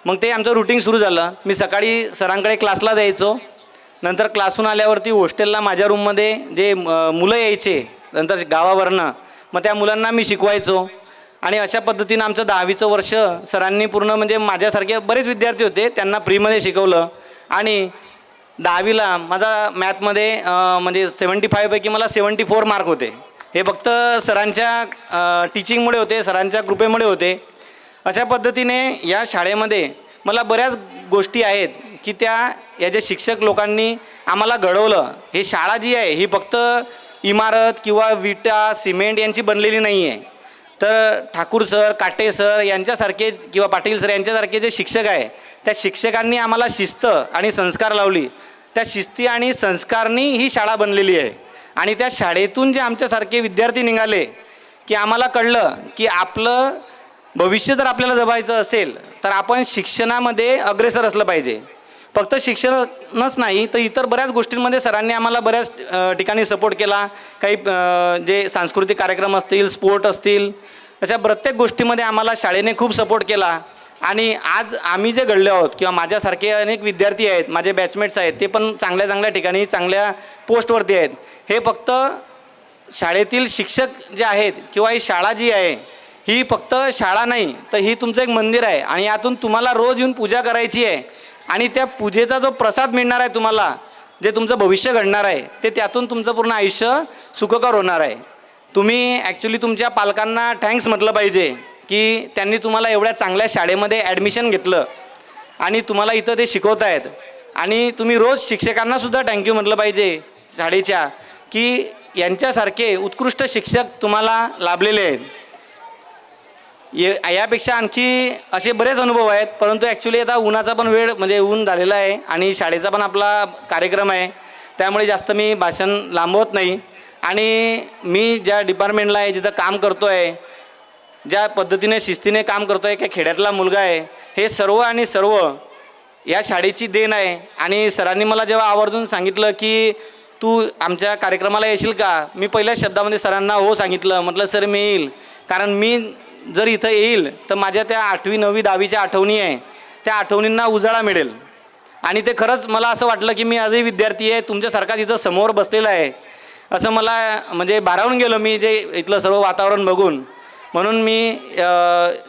मग ते आमचं रुटीन सुरू झालं. मी सकाळी सरांकडे क्लासला जायचो, नंतर क्लासून आल्यावरती हॉस्टेलला माझ्या रूममध्ये जे मुलं यायचे नंतर गावावरनं, मग त्या मुलांना मी शिकवायचो. आणि अशा पद्धतीनं आमचं 10वीचं वर्ष सरांनी पूर्ण, म्हणजे माझ्यासारखे बरेच विद्यार्थी होते त्यांना फ्रीमध्ये शिकवलं. आणि 10वीला माझा मॅथमध्ये म्हणजे 75 पैकी मला 74 मार्क होते. हे फक्त सरांच्या टीचिंगमुळे होते, सरांच्या कृपेमुळे होते. अशा पद्धतीने या शाळेमध्ये मला बऱ्याच गोष्टी आहेत की या जे शिक्षक लोकांनी आम्हाला घडवलं. हे शाळा जी आहे ही फक्त इमारत किंवा विटा सिमेंट यांची बनलेली नाही आहे. तर ठाकूर सर, काटे सर यांच्यासारखे किंवा पाटील सर यांच्यासारखे जे शिक्षक आहे त्या शिक्षकांनी आम्हाला शिस्त आणि संस्कार लावली. त्या शिस्ती आणि संस्कारनी ही शाळा बनलेली आहे. आणि त्या शाळेतून जे आमच्यासारखे विद्यार्थी निघाले की आम्हाला कळलं की आपलं भविष्य जर आपल्याला जगायचं असेल तर आपण शिक्षणामध्ये अग्रेसर असलं पाहिजे. फक्त शिक्षणच नाही तर इतर बऱ्याच गोष्टींमध्ये सरांनी आम्हाला बऱ्याच ठिकाणी सपोर्ट केला. काही जे सांस्कृतिक कार्यक्रम असतील, स्पोर्ट असतील, अशा प्रत्येक गोष्टीमध्ये आम्हाला शाळेने खूप सपोर्ट केला. आणि आज आम्ही जे घडले आहोत किंवा माझ्यासारखे अनेक विद्यार्थी आहेत, माझे बॅचमेट्स आहेत, ते पण चांगल्या चांगल्या ठिकाणी चांगल्या पोस्टवरती आहेत. हे फक्त शाळेतील शिक्षक जे आहेत किंवा ही शाळा जी आहे ही फक्त शाळा नाही तर ही तुमचं एक मंदिर आहे. आणि यातून तुम्हाला रोज येऊन पूजा करायची आहे. आणि त्या पूजेचा जो प्रसाद मिळणार आहे तुम्हाला, जे तुमचं भविष्य घडणार आहे, ते त्यातून तुमचं पूर्ण आयुष्य सुखकर होणार आहे. तुम्ही ॲक्च्युली तुमच्या पालकांना थँक्स म्हटलं पाहिजे की त्यांनी तुम्हाला एवढ्या चांगल्या शाळेमध्ये ॲडमिशन घेतलं आणि तुम्हाला इथं ते शिकवत आहेत. आणि तुम्ही रोज शिक्षकांनासुद्धा थँक्यू म्हटलं पाहिजे शाळेच्या की यांच्यासारखे उत्कृष्ट शिक्षक तुम्हाला लाभलेले आहेत. यापेक्षा आणखी असे बरेच अनुभव आहेत. परंतु ॲक्च्युली आता उन्हाचा पण वेळ म्हणजे ऊन झालेला आहे आणि शाळेचा पण आपला कार्यक्रम आहे, त्यामुळे जास्त मी भाषण लांबवत नाही. आणि मी ज्या डिपार्टमेंटला आहे, जिथं काम करतो आहे, ज्या पद्धतीने शिस्तीने काम करतो आहे, की खेड्यातला मुलगा आहे, हे सर्व आणि सर्व या शाळेची देण आहे. आणि सरांनी मला जेव्हा आवर्जून सांगितलं की तू आमच्या कार्यक्रमाला येशील का, मी पहिल्या शब्दामध्ये सरांना हो सांगितलं. म्हटलं सर मी येईल, कारण मी जर इथं येईल तर माझ्या त्या 8वी 9वी 10वीच्या आठवणी आहे, त्या आठवणींना उजाळा मिळेल. आणि ते खरंच मला असं वाटलं की मी आजही विद्यार्थी आहे, तुमच्यासारखा तिथं समोर बसलेला आहे, असं मला म्हणजे भारावून गेलो मी जे इथलं सर्व वातावरण बघून. म्हणून मी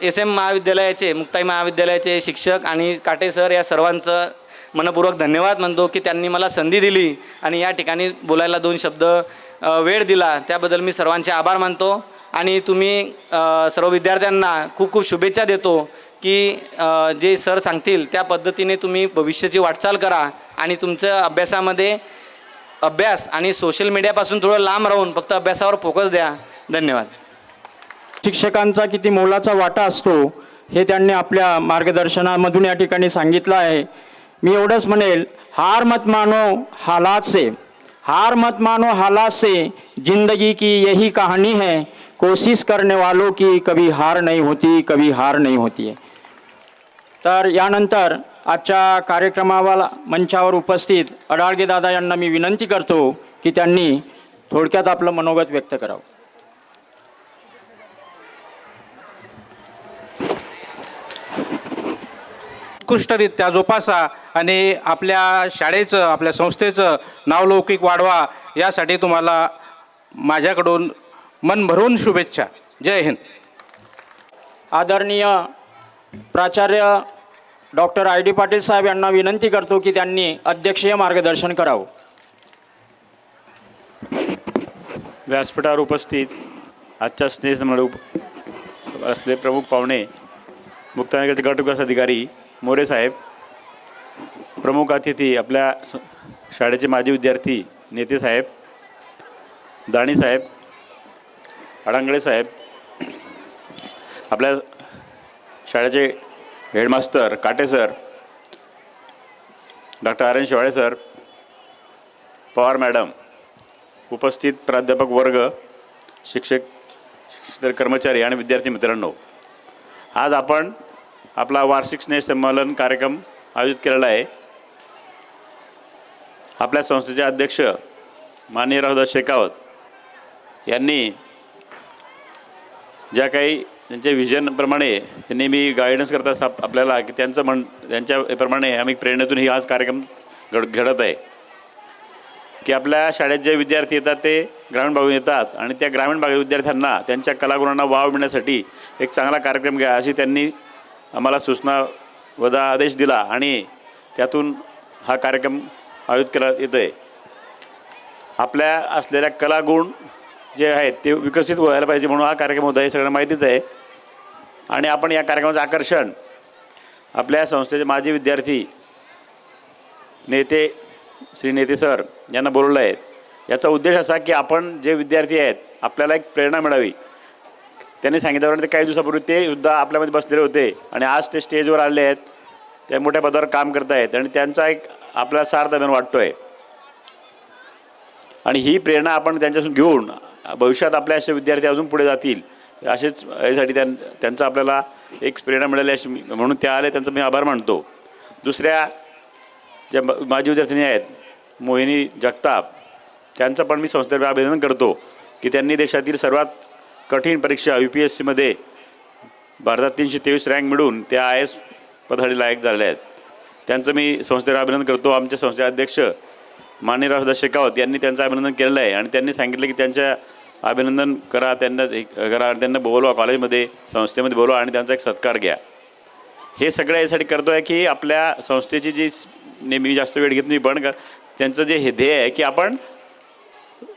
SM महाविद्यालयाचे, मुक्ताई महाविद्यालयाचे शिक्षक आणि काटे सर या सर्वांचं मनपूर्वक धन्यवाद म्हणतो की त्यांनी मला संधी दिली आणि या ठिकाणी बोलायला 2 शब्द वेळ दिला. त्याबद्दल मी सर्वांचे आभार मानतो. आणि तुम्ही सर्व विद्यार्थ्यांना खूप खूप शुभेच्छा देतो की जे सर सांगतील त्या पद्धतीने तुम्ही भविष्याची वाटचाल करा आणि तुमच्या अभ्यासामध्ये अभ्यास आणि सोशल मीडियापासून थोडं लांब राहून फक्त अभ्यासावर फोकस द्या. धन्यवाद. शिक्षकांचा किती मोलाचा वाटा असतो हे त्यांनी आपल्या मार्गदर्शनामधून या ठिकाणी सांगितलं आहे. मी एवढंच म्हणेल, हार मत मानो हालात से, हार मत मानो हालात से, जिंदगी की यही कहानी है, कोशिश करने वालों की कभी हार नहीं होती, कभी हार नहीं होती है. तर यानंतर आजच्या कार्यक्रमाला मंचावर उपस्थित अडाळगे दादा यांना मी विनंती करतो की त्यांनी थोडक्यात आपलं मनोगत व्यक्त करावं. उत्कृष्टरित्या जोपासा आणि आपल्या शाळेचं, आपल्या संस्थेचं नावलौकिक वाढवा, यासाठी तुम्हाला माझ्याकडून मन भरून शुभेच्छा. जय हिंद. आदरणीय प्राचार्य डॉक्टर ID पाटील साहेब यांना विनंती करतो की त्यांनी अध्यक्षीय मार्गदर्शन करावं. व्यासपीठावर उपस्थित आजच्या स्नेहसमारंभ असले प्रमुख पाहुणे, मुक्ताईनगरचे गट विकास अधिकारी मोरे साहेब, प्रमुख अतिथी आपल्या शाळेचे माजी विद्यार्थी नेते साहेब, दाणी साहेब, अडांगळे साहेब, आपल्या शाळेचे हेडमास्टर काटे sir, doctor RN Shewale sir, Pawar madam, उपस्थित प्राध्यापक वर्ग, शिक्षक कर्मचारी आणि विद्यार्थी मित्रांनो, आज आपण आपला वार्षिक स्नेहसंमेलन कार्यक्रम आयोजित केलेला आहे. आपल्या संस्थेचे अध्यक्ष माननीय राहुलदास शेखावत यांनी ज्या काही त्यांच्या व्हिजनप्रमाणे त्यांनी मी गायडन्स करत असतात आपल्याला की त्यांच्याप्रमाणे आम्ही प्रेरणेतून ही आज कार्यक्रम घडत आहे की आपल्या शाळेत जे विद्यार्थी येतात ते ग्रामीण भागातून येतात आणि त्या ग्रामीण भागातील विद्यार्थ्यांना त्यांच्या कलागुणांना वाव मिळण्यासाठी एक चांगला कार्यक्रम घ्या अशी त्यांनी आम्हाला सूचना व आदेश दिला आणि त्यातून हा कार्यक्रम आयोजित केला येतो आहे. आपल्या असलेल्या कलागुण जे आहेत ते विकसित व्हायला पाहिजे म्हणून हा कार्यक्रम होता, हे सगळ्यांना माहितीच आहे. आणि आपण या कार्यक्रमाचं आकर्षण आपल्या संस्थेचे माजी विद्यार्थी नेते श्री नेते सर यांना बोलवलं आहे. याचा उद्देश असा की आपण जे विद्यार्थी आहेत आपल्याला एक प्रेरणा मिळावी. त्यांनी सांगितल्याप्रमाणे काही दिवसापूर्वी ते सुद्धा आपल्यामध्ये बसलेले होते आणि आज ते स्टेजवर आले आहेत, ते मोठ्या पदावर काम करत आहेत आणि त्यांचा एक आपल्याला सार्थ अभिमान वाटतो आहे. आणि ही प्रेरणा आपण त्यांच्यापासून घेऊन भविष्यात आपले असे विद्यार्थी अजून पुढे जातील असेच यासाठी त्यांचा आपल्याला एक प्रेरणा मिळाली अशी म्हणून त्या आले, त्यांचा मी आभार मानतो. दुसऱ्या ज्या माजी विद्यार्थिनी आहेत मोहिनी जगताप, त्यांचं पण मी संस्थेला अभिनंदन करतो की त्यांनी देशातील सर्वात कठीण परीक्षा UPSCमध्ये भारतात 323 रँक मिळवून त्या IAS पदासाठी लायक झाल्या आहेत. त्यांचं मी संस्थेला अभिनंदन करतो. आमच्या संस्थेचे अध्यक्ष माणिकराव शेकावत यांनी त्यांचं अभिनंदन केलेलं आहे आणि त्यांनी सांगितलं की त्यांच्या अभिनंदन करा, त्यांना बोलवा, कॉलेजमध्ये संस्थेमध्ये बोलवा आणि त्यांचा एक सत्कार घ्या. हे सगळं यासाठी करतो आहे की आपल्या संस्थेची जी नेहमी जास्त वेळ घेत नाही पण त्यांचं जे हे ध्येय आहे की आपण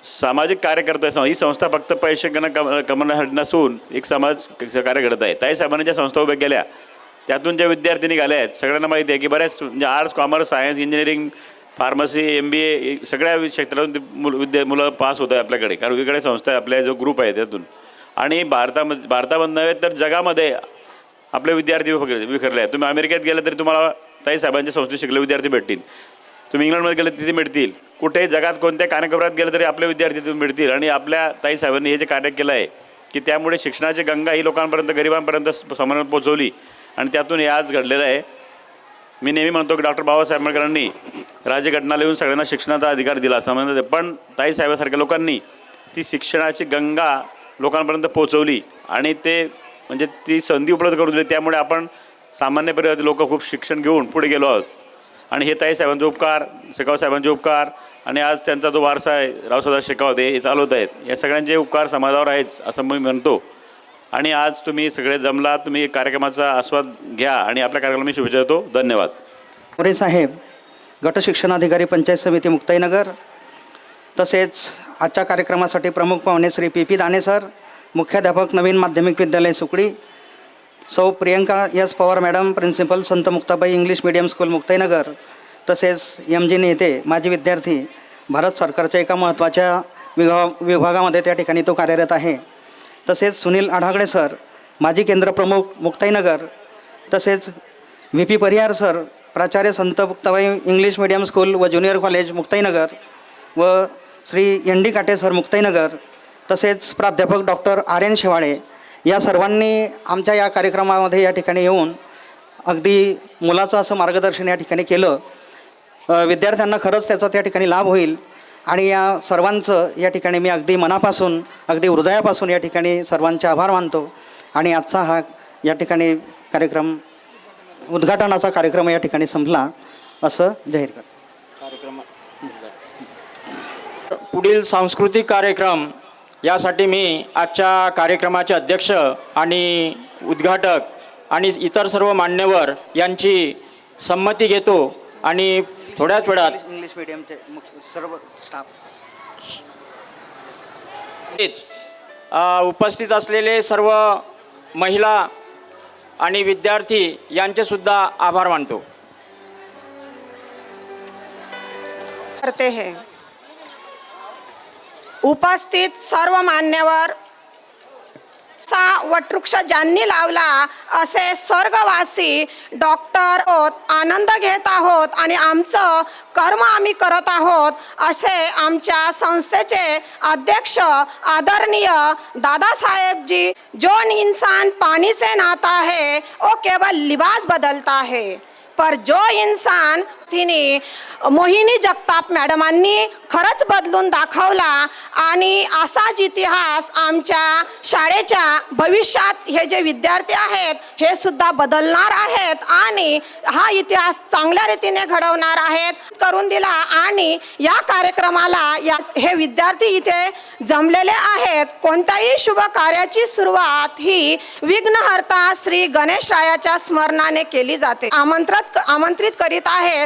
सामाजिक कार्य करतो आहे. ही संस्था फक्त पैसे कमवण्यासाठी नसून एक समाज कार्य घडत आहे. ताई साहेबांनी ज्या संस्था उभ्या केल्या त्यातून ज्या विद्यार्थी निघाले आहेत सगळ्यांना माहिती आहे की बऱ्याच म्हणजे arts, commerce, science, engineering, pharmacy, MBA सगळ्या क्षेत्रातून मुलं पास होत आहे आपल्याकडे, कारण वेगवेगळ्या संस्था आहे आपल्या जो ग्रुप आहे त्यातून. आणि भारतामध्ये नव्हे तर जगामध्ये आपले विद्यार्थी विखरले आहेत. तुम्ही अमेरिकेत गेले तरी तुम्हाला ताई साहेबांच्या संस्थेत शिकले विद्यार्थी भेटतील. तुम्ही इंग्लंडमध्ये गेले तिथे मिळतील. कुठेही जगात कोणत्या कानाकोपऱ्यात गेलं तरी आपले विद्यार्थी तिथून मिळतील. आणि आपल्या ताई साहेबांनी हे जे कार्य केलं आहे की त्यामुळे शिक्षणाची गंगा ही लोकांपर्यंत, गरिबांपर्यंत समाजात पोहोचवली आणि त्यातून हे आज घडलेलं आहे. मी नेहमी म्हणतो की डॉक्टर बाबासाहेब आंबेडकरांनी राज्यघटना लिहून सगळ्यांना शिक्षणाचा अधिकार दिला समजलं, पण ताई साहेबासारख्या लोकांनी ती शिक्षणाची गंगा लोकांपर्यंत पोहोचवली आणि ते म्हणजे ती संधी उपलब्ध करून दिली. त्यामुळे आपण सामान्य परिवारातील लोक खूप शिक्षण घेऊन पुढे गेलो आहोत. आणि हे ताई साहेबांचे उपकार, शेकावत साहेबांचे उपकार आणि आज त्यांचा जो वारसा आहे रावसाहेब शेकावत हे चालवत आहेत, या सगळ्यांचे उपकार समाजावर आहेच असं मी म्हणतो. आणि आज तुम्ही सगळे जमला, तुम्ही कार्यक्रमाचा आस्वाद घ्या आणि आपल्या कार्यक्रमाला शुभेच्छा देतो. धन्यवाद. मोरे साहेब, गट शिक्षणाधिकारी पंचायत समिती मुक्ताईनगर, तसेच आजच्या कार्यक्रमासाठी प्रमुख पाहुणे श्री PP दाने सर, मुख्याध्यापक नवीन माध्यमिक विद्यालय सुकडी, सौ Priyanka S Pawar madam, principal Sant Muktabai English medium school Muktainagar, तसेच MG नेते, माजी विद्यार्थी, भारत सरकारच्या एका महत्त्वाच्या विभागामध्ये त्या ठिकाणी तो कार्यरत आहे. तसेच सुनील आढागडे सर, माजी केंद्रप्रमुख मुक्ताईनगर, तसेच VP परिहार सर, प्राचार्य संत मुक्ताबाई इंग्लिश मीडियम स्कूल व ज्युनियर कॉलेज मुक्ताईनगर, व श्री ND काटे सर मुक्ताईनगर, तसेच प्राध्यापक डॉक्टर RN शेवाळे, या सर्वांनी आमच्या या कार्यक्रमामध्ये या ठिकाणी येऊन अगदी मुलाचं असं मार्गदर्शन या ठिकाणी केलं. विद्यार्थ्यांना खरंच त्याचा त्या ठिकाणी लाभ होईल आणि या सर्वांचं या ठिकाणी मी अगदी मनापासून, अगदी हृदयापासून या ठिकाणी सर्वांचे आभार मानतो. आणि आजचा हा या ठिकाणी कार्यक्रम, उद्घाटनाचा कार्यक्रम या ठिकाणी संपला असं जाहीर करतो. पुढील सांस्कृतिक कार्यक्रम यासाठी मी आजच्या कार्यक्रमाचे अध्यक्ष आणि उद्घाटक आणि इतर सर्व मान्यवर यांची संमती घेतो आणि थोड्याच वेळात इंग्लिश मीडियमचे सर्व स्टाफ उपस्थित असलेले सर्व महिला आणि विद्यार्थी यांचेसुद्धा आभार मानतो. करते हैं. उपस्थित सर्व मान्यवर, सा वटवृक्ष ज्यांनी लावला असे स्वर्गवासी डॉक्टर आहोत, आनंद घेत आहोत आणि आमचं कर्म आम्ही करत आहोत असे आमच्या संस्थेचे अध्यक्ष आदरणीय दादासाहेब जी. जो इंसान पानी से नहाता है वो केवल लिबास बदलता है, पर जो इंसान तिने मोहिनी जगताप मॅडमांनी खरंच बदलून दाखवला आणि असाच इतिहास आमच्या शाळेच्या भविष्यात हे जे विद्यार्थी आहेत हे सुद्धा बदलणार आहेत आणि हा इतिहास चांगल्या रीतीने घडवणार आहेत करून दिला. आणि या कार्यक्रमाला हे विद्यार्थी इथे जमलेले आहेत. कोणत्याही शुभ कार्याची सुरुवात ही विघ्नहर्ता श्री गणेशरायाच्या स्मरणाने केली जाते. आमंत्रित करीत आहे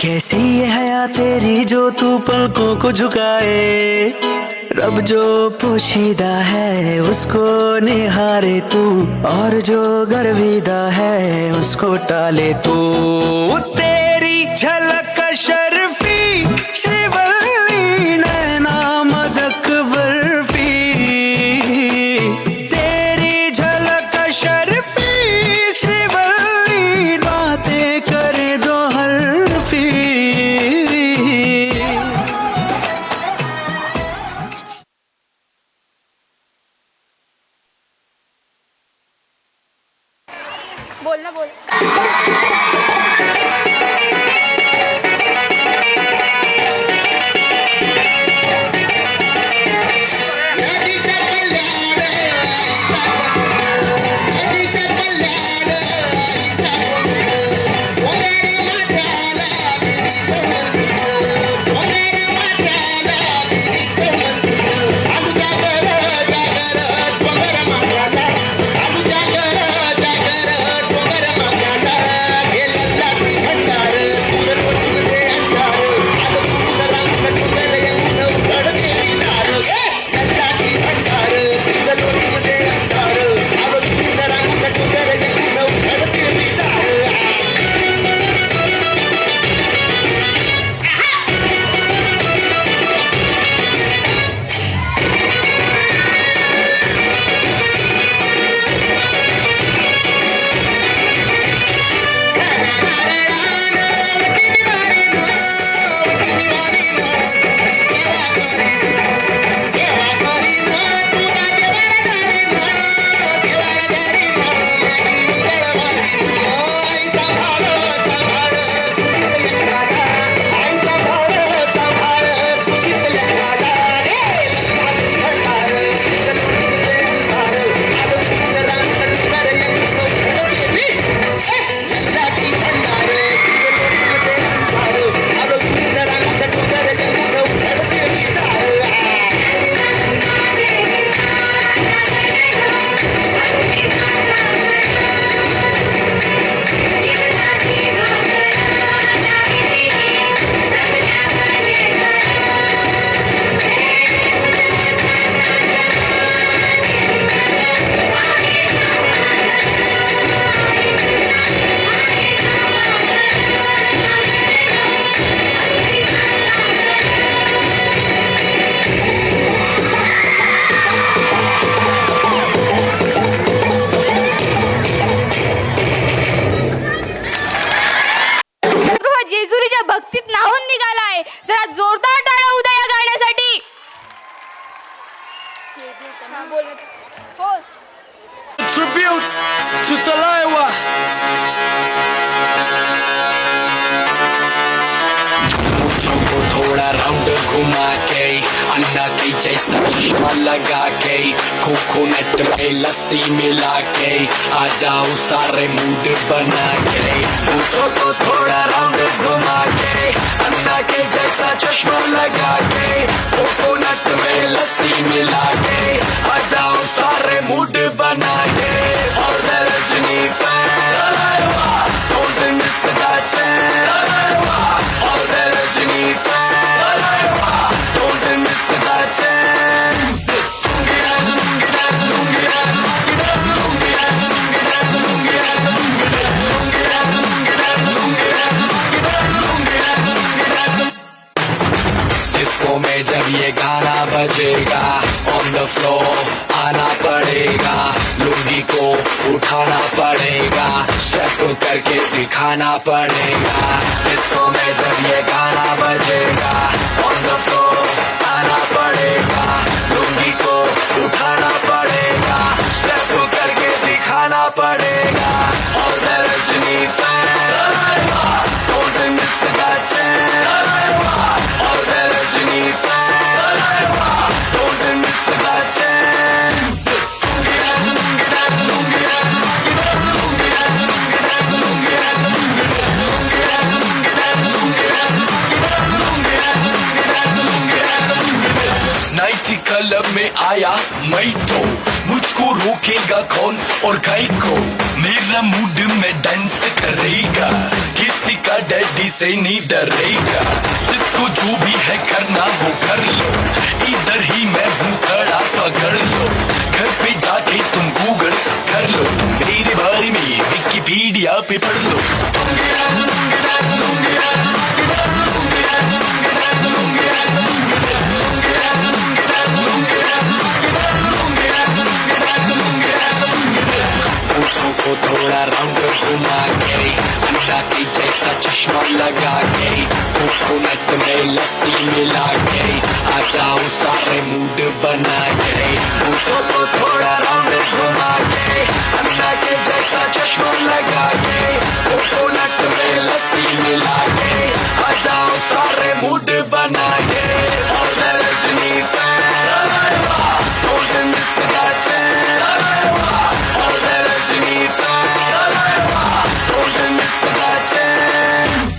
कैसी ये हया तेरी जो तू पलकों को झुकाए, रब जो पोशीदा है उसको निहारे तू, और जो गर्विदा है उसको टाले तू। तेरी झलक शर्फी श्रीवल्ली नैना मदक बर्फी, तेरी झलक शर्फी श्रीवल्ली बातें करे दो हल्फी। बोल ना बोल। जेजुरीच्या भक्तीत न्हावून निघालाय, जरा जोरदार टाळ्या उद्या या गाण्यासाठी। Tribute to Talaiwa. मुझको थोड़ा राउंड घुमा के, अन्ना के जैसा चश्मा लगा के, कोकोनट में लस्सी मिला के, आ जाओ सारे मूड बना के। मुझको थोड़ा राउंड घुमा के, अन्ना के जैसा चश्मा लगा के, कोकोनट में लस्सी मिला के, आ जाओ सारे मूड बना के। और Rajani fan don't miss that chance, all the Rajini fans don't miss that chance. Disco में जब ये गाना बजेगा, on the floor आना पड़ेगा, लुंगी को उठाना पड़ेगा, स्टेप करके दिखाना पड़ेगा। डिस्को में जब ये गाना बजेगा, on the floor आना पड़ेगा, लुंगी को उठाना पड़ेगा, स्टेप करके दिखाना पड़ेगा। और Rajani fan don't miss that chance, और Rajani fan don't miss that chance. Knight club में आया मैं तो, मुझको रोके देखेगा कौन और काई को, मेरा मूड में डांस करेगा, किसी का डैडी से नहीं डरेगा। जिसको जो भी है करना वो कर लो, इधर ही मैं हूँ खड़ा पकड़ लो, घर पे जाके तुम गूगल कर लो, मेरे बारे में विकिपीडिया पे पढ़ लो। पूछों को थोड़ा राउंड घुमा के, अंडा के जैसा चश्मा लगा के, कोकोनट में लस्सी मिला के, आ जाओ सारे मूड बना के। पूछों को थोड़ा राउंड घुमा के, अंडा के जैसा चश्मा लगा के, कोकोनट में लस्सी मिला के, आ जाओ सारे मूड बना के। और Rajani fan don't miss that chance, all the Rajini fans don't miss that chance.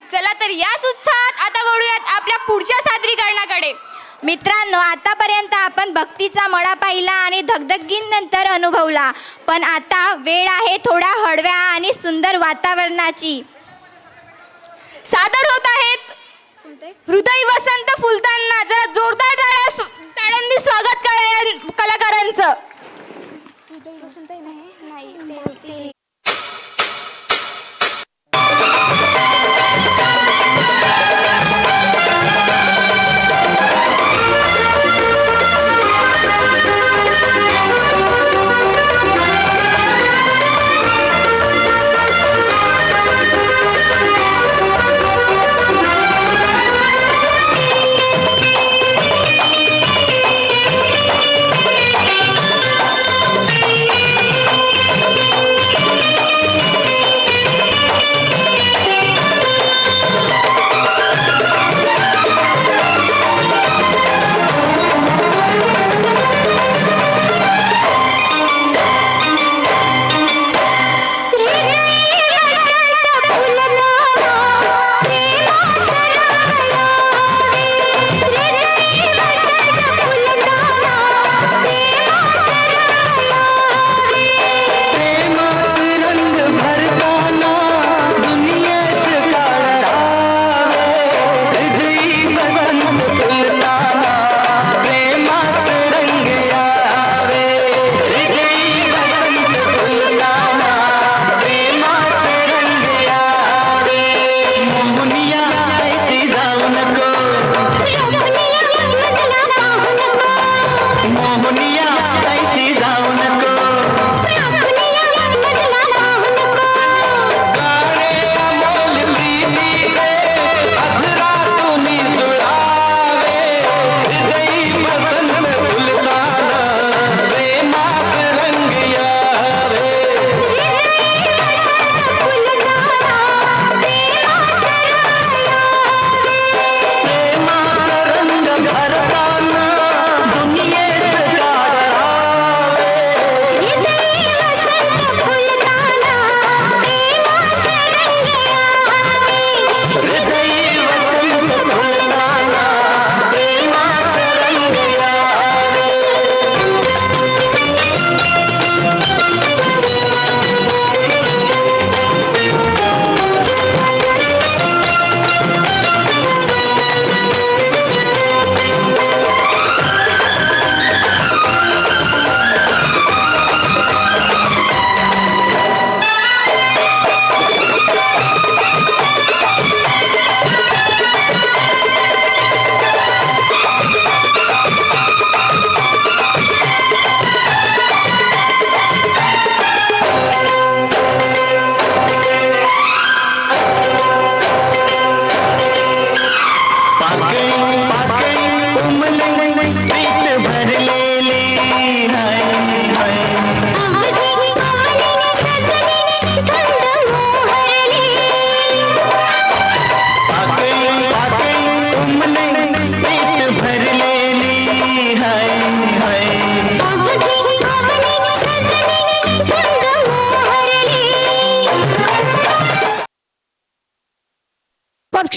चला तर याच उत्साहात आता वळूयात आपल्या पुढच्या सादरीकरणाकडे. मित्रांनो, आतापर्यंत आपण भक्तीचा मळा पाहिला आणि धगधगीनंतर अनुभवला, पण आता वेळ आहे थोडा हळव्या आणि सुंदर वातावरणाची. सादर होत आहेत हृदय वसंत फुलताना. जरा जोरदार टाळ्यांनी स्वागत करा कलाकारांचं.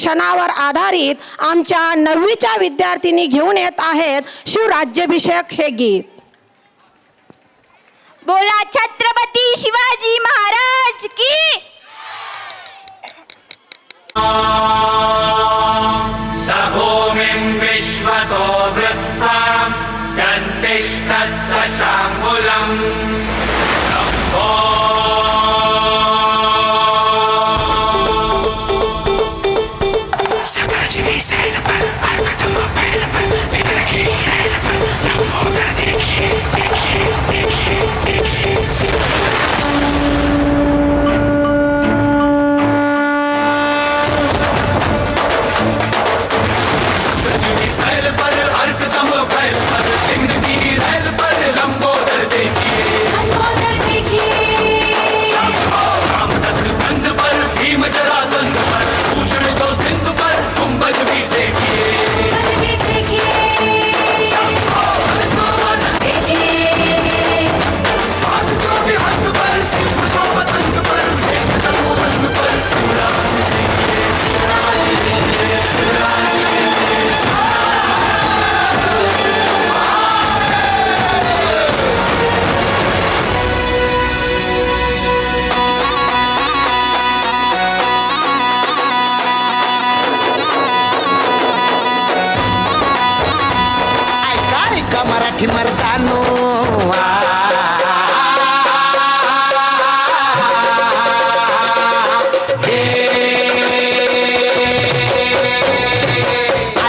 क्षणावर आधारित आमच्या 9वीच्या विद्यार्थिनी घेऊन येत आहेत शिवराज्याभिषेक हे गीत. बोला छत्रपती शिवाजी महाराज की. सभूमिं विश्वतो वृत्तां गन्तिष्ठद्दशाङ्गुलम् शम्भो सकरजिवी सैल पर हरकतम पहल पर बिगड़ के रैल पर लंबोदर देखिए देखिए देखिए देखिए. सैल पर हर कदम बैल पर बिगड़ की रैल पर लंबोदर देखिए लंबोदर देखिए. रामदस कंध पर भीम जरासंध पर भूषण जो सिंधु पर गुंबद भी सेकिए बाज जो भी हंग पर सिंह जो पतंग पर भेज तनु रंग पर शिवराज देखिए शिवराज देखिए शिवराज मराठी मर्दानो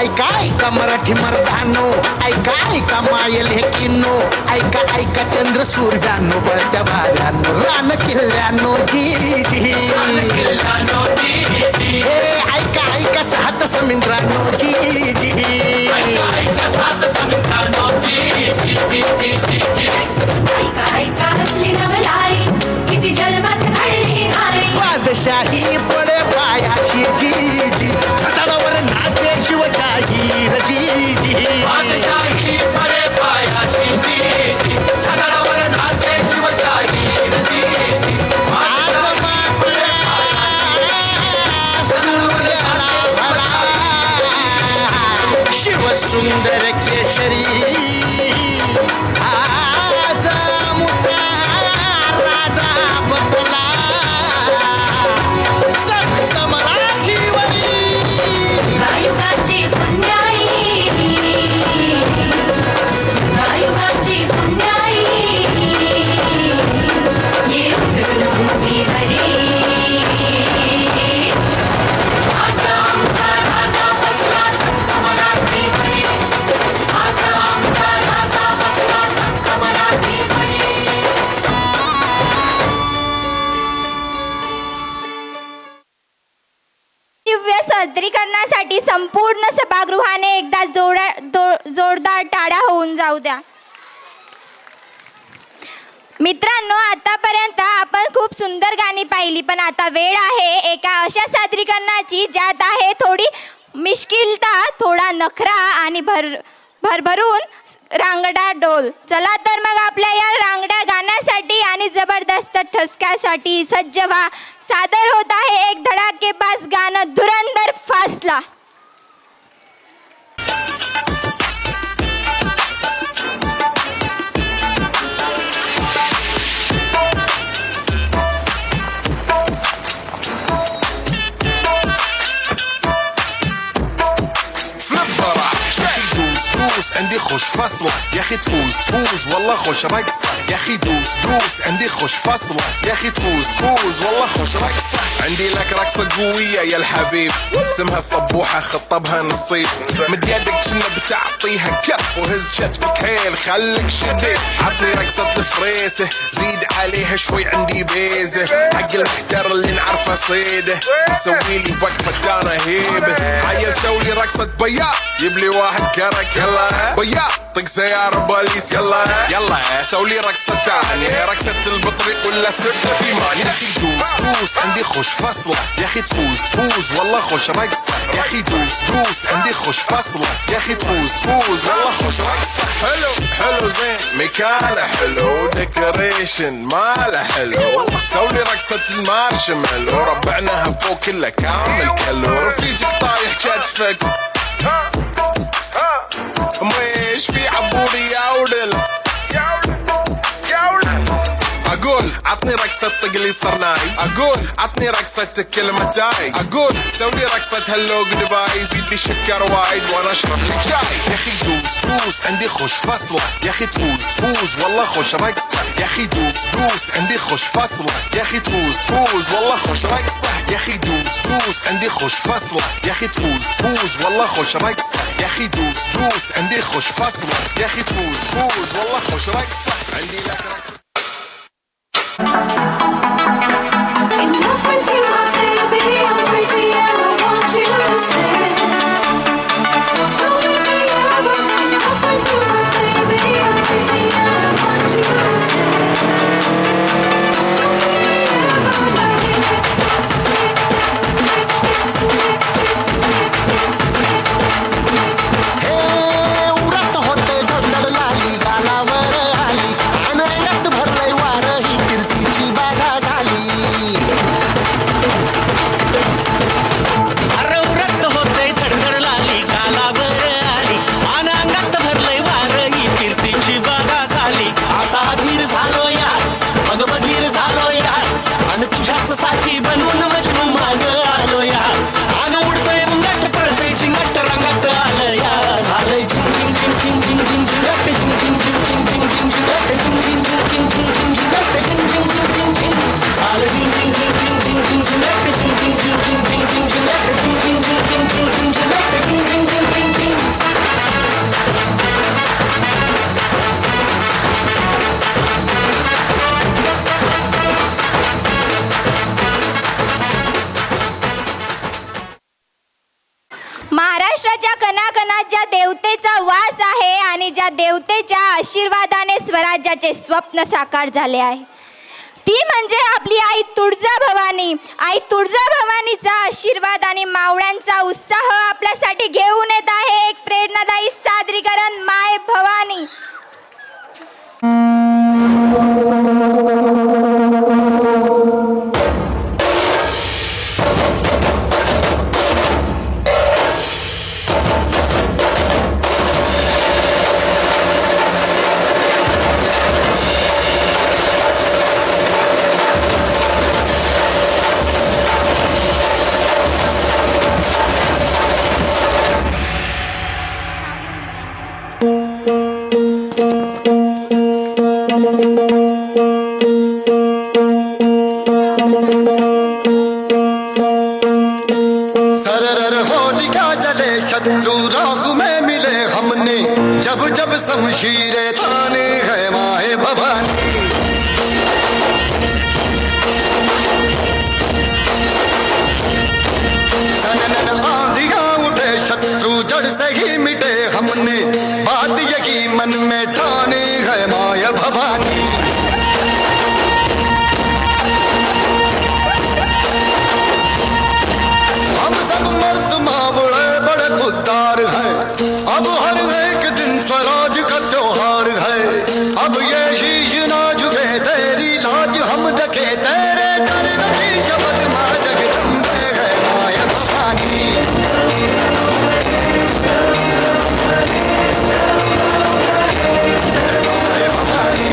ऐका ऐका मराठी मर्दानो ऐका ऐका मायल हे किन्नो ऐका ऐका चंद्र सूर्यानो बळत्या वाऱ्यानो रान किल्ल्यानो जी जी हे ऐका ऐका सात समुद्रानो जी जी ऐका सात समुद्रानो जी जी जी जी जी ऐका ऐका असली नवलाई किती जन्मात घडली नाही बादशाही पडे पायाशी जी जी छटाडावर नाचे शिवशाही जी जी बादशाही पडे पायाशी जी जी छटाडावर नाचे शिवशाही जी जी आज मापल्या सूर्याला भला शिव सुंदर केशरी आज मुचा राजा बसला तख्त मराठीवरी गायुगाची पुण्याई गायुगाची पुण्याई ये रुद्रभूमीवरी आजा आमचा राजा बसला तख्त मराठीवरी आजा आमचा राजा बसला तख्त मराठीवरी. दिव्य सादरीकरणासाठी संपूर्ण सभागृहाने एकदा जोरदार टाळ्या होऊन जाऊ द्या. मित्रांनो, आतापर्यंत आपण खूप सुंदर गाणी पाहिली, पण आता वेळ आहे एका अशा सादरीकरणाची ज्यात आहे थोडी मिश्किलता, थोडा नखरा आणि भरभरून रांगडा डोल. चला तर मग आपल्या या रांगड्या गाण्यासाठी आणि जबरदस्त ठसक्यासाठी सज्ज व्हा. सादर होत आहे एक धडाकेबाज गाणं, धुरंधर फासला. عندي خوش فصلة يا اخي تفوز تفوز والله خوش رقصة يا اخي دوس دوس عندي خوش فصلة يا اخي تفوز تفوز والله خوش رقصة عندي لك رقصة قوية يا الحبيب اسمها الصبوحة خطبها نصيب مد يدك شنو بتعطيها كف وهز شتفك هيل خليك شديد عطني رقصة الفريسة زيد عليها شوي عندي بيزة حق المحتر اللي نعرفه صيده سويلي وقفة انا هيبة عيل سوي رقصة بياض يبلي واحد كرك يلا بياض طق سيارة بوليس يلا يلا سوي رقصة تانية رقصة البطريق ولا سبنا في مان يا اخي دوس عندي خوش فصلة يا اخي تفوز والله خوش رقصة يا اخي دوس عندي خوش فصلة يا اخي تفوز والله خوش رقصة حلو زين مكانه حلو ديكوريشن ماله حلو سوي رقصة المارشميلو ربعناها فوق كله كامل كلو رفيجك طايح كتفك مش في عبوري يا ولد اقول عطني رقصة طقلي صرناي اقول عطني رقصة كلمتاي اقول سوي رقصة هلو دبي زيد لي شكر وايد وانا اشرب لي جاي يا اخي دوس عندي خوش فصلة يا اخي تفوز والله خوش رقصة يا اخي دوس عندي خوش فصلة يا اخي تفوز والله خوش رقصة يا اخي دوس عندي خوش فصلة يا اخي تفوز والله خوش رقصة يا اخي دوس عندي خوش فصلة يا اخي تفوز والله خوش رقصة عندي لك رقصة Enough with you, my baby. I'm crazy and I want you to stay. Don't leave me ever. Enough with you, my baby. I'm crazy and I want you to stay. Don't leave me उरत होते धडधड लाली गालावर आली अनरंगात भरलंय वार ही कीर्तीची बाधा झाली अरे उरत होते धडधड लाली गालावर आली अनंगात भरलंय वार ही कीर्तीची बाधा झाली आता धीर झालो यार मग बधीर झालो यार आणि तुझ्याच साथी बनवून मजनू माग आलो यार आणि उडतोय मुंगट पळतोय झिंगट रंगात आलं यार झालंय झिंग झिंग झिंग झिंग झिंग झिंग झिंगट झिंग झिंग झिंग झिंग झिंग झिंग झिंगट झिंग झिंग झिंग झिंग झिंग झिंग झिंगट झिंग झिंग झिंग झिंग झिंग झालं झिंग झिंग झिंग झिंग झिंग झिंग झिंगट झिंग झिंग झिंग झिंग झिंग झिंग झिंगट झिंग झिंग झिंग झिंग झिंग झिंग झिंगट झिंग झिंग झिंग झिंग झिंग महाराष्ट्राच्या कणाकणात ज्या देवतेचा वास आहे आणि ज्या देवतेच्या आशीर्वादाने स्वराज्याचे स्वप्न साकार झाले आहे ती म्हणजे आपली आई तुळजा भवानी. आई तुळजा भवानीचा आशीर्वाद आणि मावळ्यांचा उत्साह आपल्यासाठी घेऊन येत आहे एक प्रेरणादायी सादरीकरण माय भवानी. सरर होलिका जले शत्रु राख में मिले हमने जब जब शमशीरें ताने है माए भवानी नन आंधियां उठे शत्रु जड़ से ही मिटे हमने बात यही मन में ठाने है माया भवानी हम सब मर्द मावड़े बड़े खुददार हैं अब हर एक दिन स्वराज का त्योहार है अब ये शीश ना झुके तेरी लाज हम रखे तेरे चरण की शपथ माँ जगदम्बे है माया भवानी माया भवानी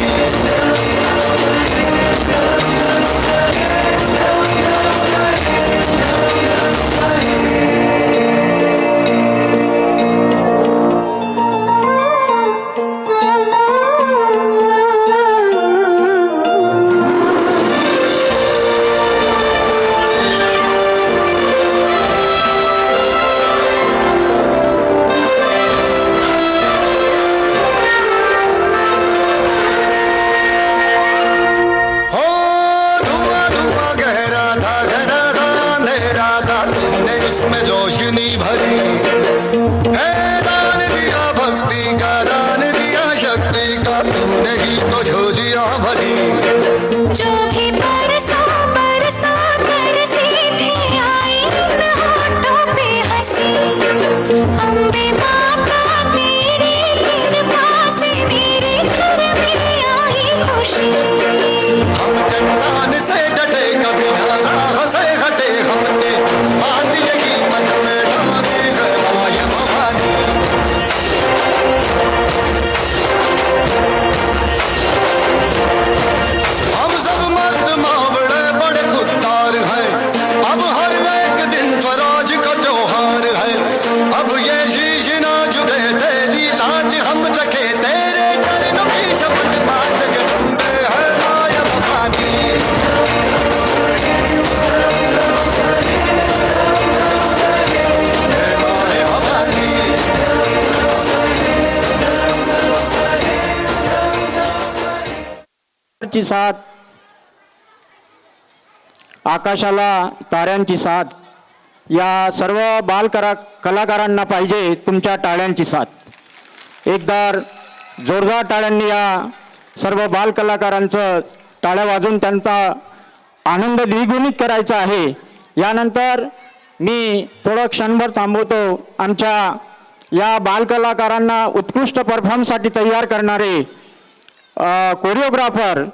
वादळाची साथ, आकाशाला ताऱ्यांची साथ, या सर्व कलाकारांना पाहिजे तुमच्या टाळ्यांची साथ. एकदा जोरदार टाळ्यांनी या सर्व बालकलाकारांचं टाळ्या वाजून त्यांचा आनंद द्विगुणित करायचा आहे. यानंतर मी थोडं क्षणभर थांबवतो. आमच्या या बालकलाकारांना उत्कृष्ट परफॉर्मसाठी तयार करणारे कोरिओग्राफर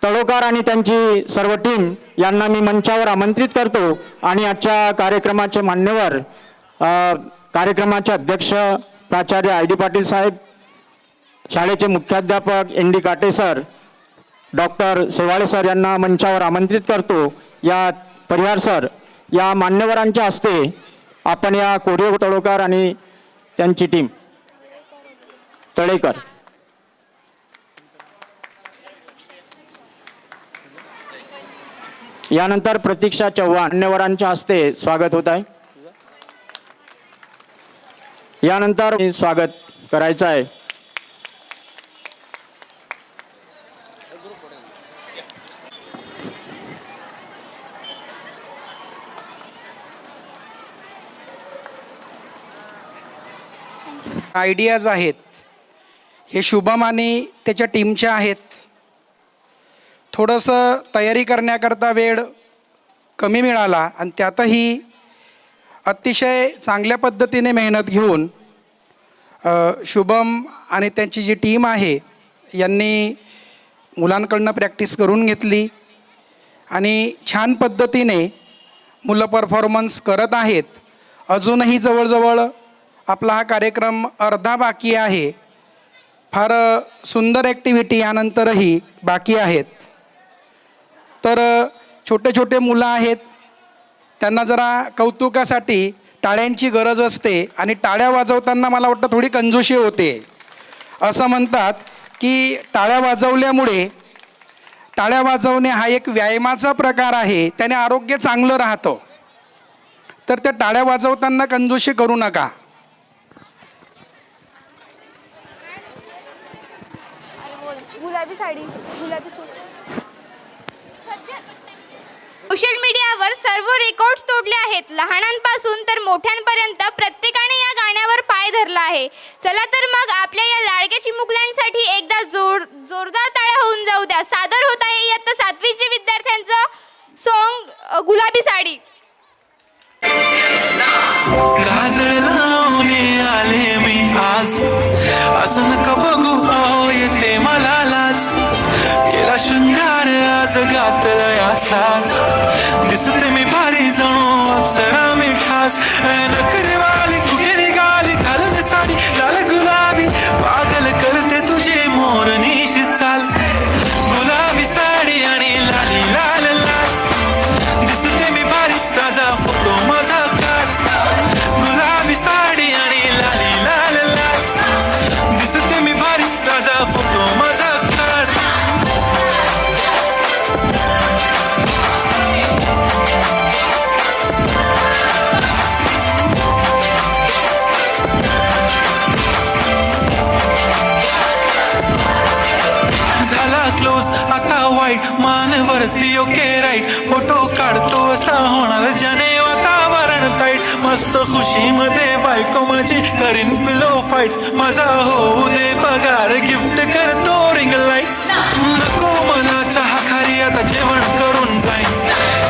तळोकार आणि त्यांची सर्व टीम यांना मी मंचावर आमंत्रित करतो. आणि आजच्या कार्यक्रमाचे मान्यवर, कार्यक्रमाचे अध्यक्ष प्राचार्य आय डी पाटील साहेब, शाळेचे मुख्याध्यापक एन डी काटे सर, डॉक्टर सेवाळे सर यांना मंचावर आमंत्रित करतो. या परिहार सर, या मान्यवरांच्या हस्ते आपण या कोरिओ तळोकार आणि त्यांची टीम तळेकर यानंतर प्रतीक्षा चव्हाण मान्यवरांच्या हस्ते स्वागत होत आहे. यानंतर स्वागत करायचं आहे आयडियाज आहेत हे शुभम आणि त्याच्या टीमच्या आहेत. थोडंसं तयारी करण्याकरता वेळ कमी मिळाला आणि त्यातही अतिशय चांगल्या पद्धतीने मेहनत घेऊन शुभम आणि त्यांची जी टीम आहे यांनी मुलांकडनं प्रॅक्टिस करून घेतली आणि छान पद्धतीने मुलं परफॉर्मन्स करत आहेत. अजूनही जवळजवळ आपला हा कार्यक्रम अर्धा बाकी आहे. फार सुंदर ॲक्टिव्हिटी यानंतरही बाकी आहेत. तर छोटे छोटे मुलं आहेत, त्यांना जरा कौतुकासाठी टाळ्यांची गरज असते आणि टाळ्या वाजवताना मला वाटतं थोडी कंजूशी होते. असं म्हणतात की टाळ्या वाजवल्यामुळे, टाळ्या वाजवणे हा एक व्यायामाचा प्रकार आहे, त्याने आरोग्य चांगलं राहतं. तर त्या टाळ्या वाजवताना कंजूशी करू नका. गुलाबी साडी, गुलाबी सूट. सोशल मीडियावर सर्व रेकॉर्ड्स तोडले आहेत. लहानांपासून तर मोठ्यांपर्यंत प्रत्येकाने या गाण्यावर पाय धरला आहे. चला तर मग आपल्या या लाडक्या चिमुकल्यांसाठी एकदा जोरदार टाळ्या होऊन जाऊ द्या. सादर होत आहे इयत्ता 7वीचे विद्यार्थ्यांचं सॉन्ग गुलाबी साडी. काजळ लावून आले मी आज, असं नका बघू अहो येते मला लाज. केला शृंगार आज घातलाय असाच, दिसते मी भारी जणू अप्सरा मी खास. नखरेवाली कुठे निघाली घालून साडी लाल गुलाबी, पागल करते तुझे मोर निशी चाल. गुलाबी साडी आणि लाली लाल लाल, दिसते मी भारी राजा फोटो माझा काढ. गुलाबी साडी आणि लाली लाल लाल, दिसते मी भारी राजा फोटो माझा काढ. झाला क्लोज आता वाईट, मानवरती ओके राईट. फोटो काढतो असा होणार ज्याने वातावरण ताईट. मस्त खुशीमध्ये बायको माझी करीन पिलो फाईट. माझा होऊ दे पगार गिफ्ट करतो रिंग लाईट. नको मला चहा खारी आता जेवण करून जाईन.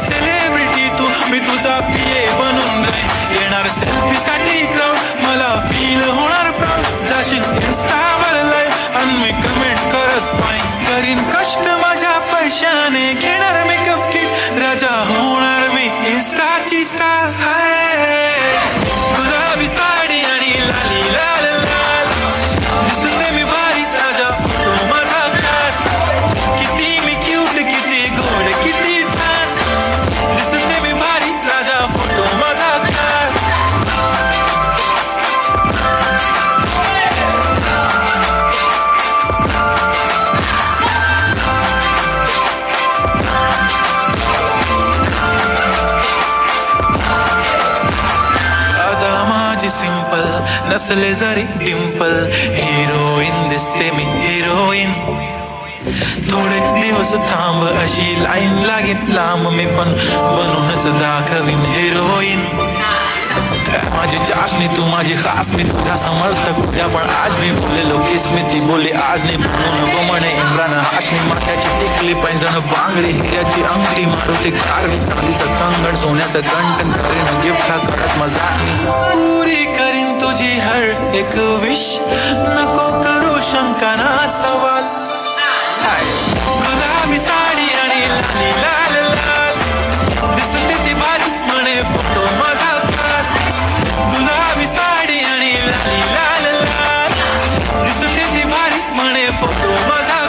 सेलिब्रिटी तू मी तुझा पिये बनून जाईन. येणार सेल्फी साठी क्राऊड मला फील होणार प्राऊड. जाशील इन्स्टावर लाईव्ह आणि मी कमेंट करत पाहिन. करीन कष्ट माझ्या पैशाने घेणार मेकअप किट. राजा होणार मी इन्स्टाची स्टार. हाय गुलाबी साडी आणि लाली लाल लाल, दिसते मी भारी राजा फोटो माझा काढ. किती मी क्यूट किती गोड किती छान, दिसते मी भारी राजा फोटो माझा काढ. सिंपल नसले जरी डिंपल, हिरोईन दिसते मी हिरोईन. थोडे दिवस थांब अशी लाईन लागेल लांब मी पण बनूनच दाखवीन हिरोईन माझी चाशनी तू माझी खास मी तुझ्या समर्थक तुझ्या पण आज मी बोललेलो किस्मी ती बोलली आज नाही म्हणू नको म्हणे इम्रान हाशमी माथ्याची टिकली पैंजण बांगडी हिऱ्याची अंगठी मारुती कारवी चांदीचं कंगण सोन्याचं गंटन करीन गिफ्ट करत मजा पुरी करीन तुझी हर एक विश नको करू शंका ना सवाल गुलाबी साडी आणि लाली लाल लाल दिसते ती बारी म्हणे फोटो माझा गुलाबी साडी आणि लाली लाल लाल दिसते ती भारी म्हणे फोटो माझा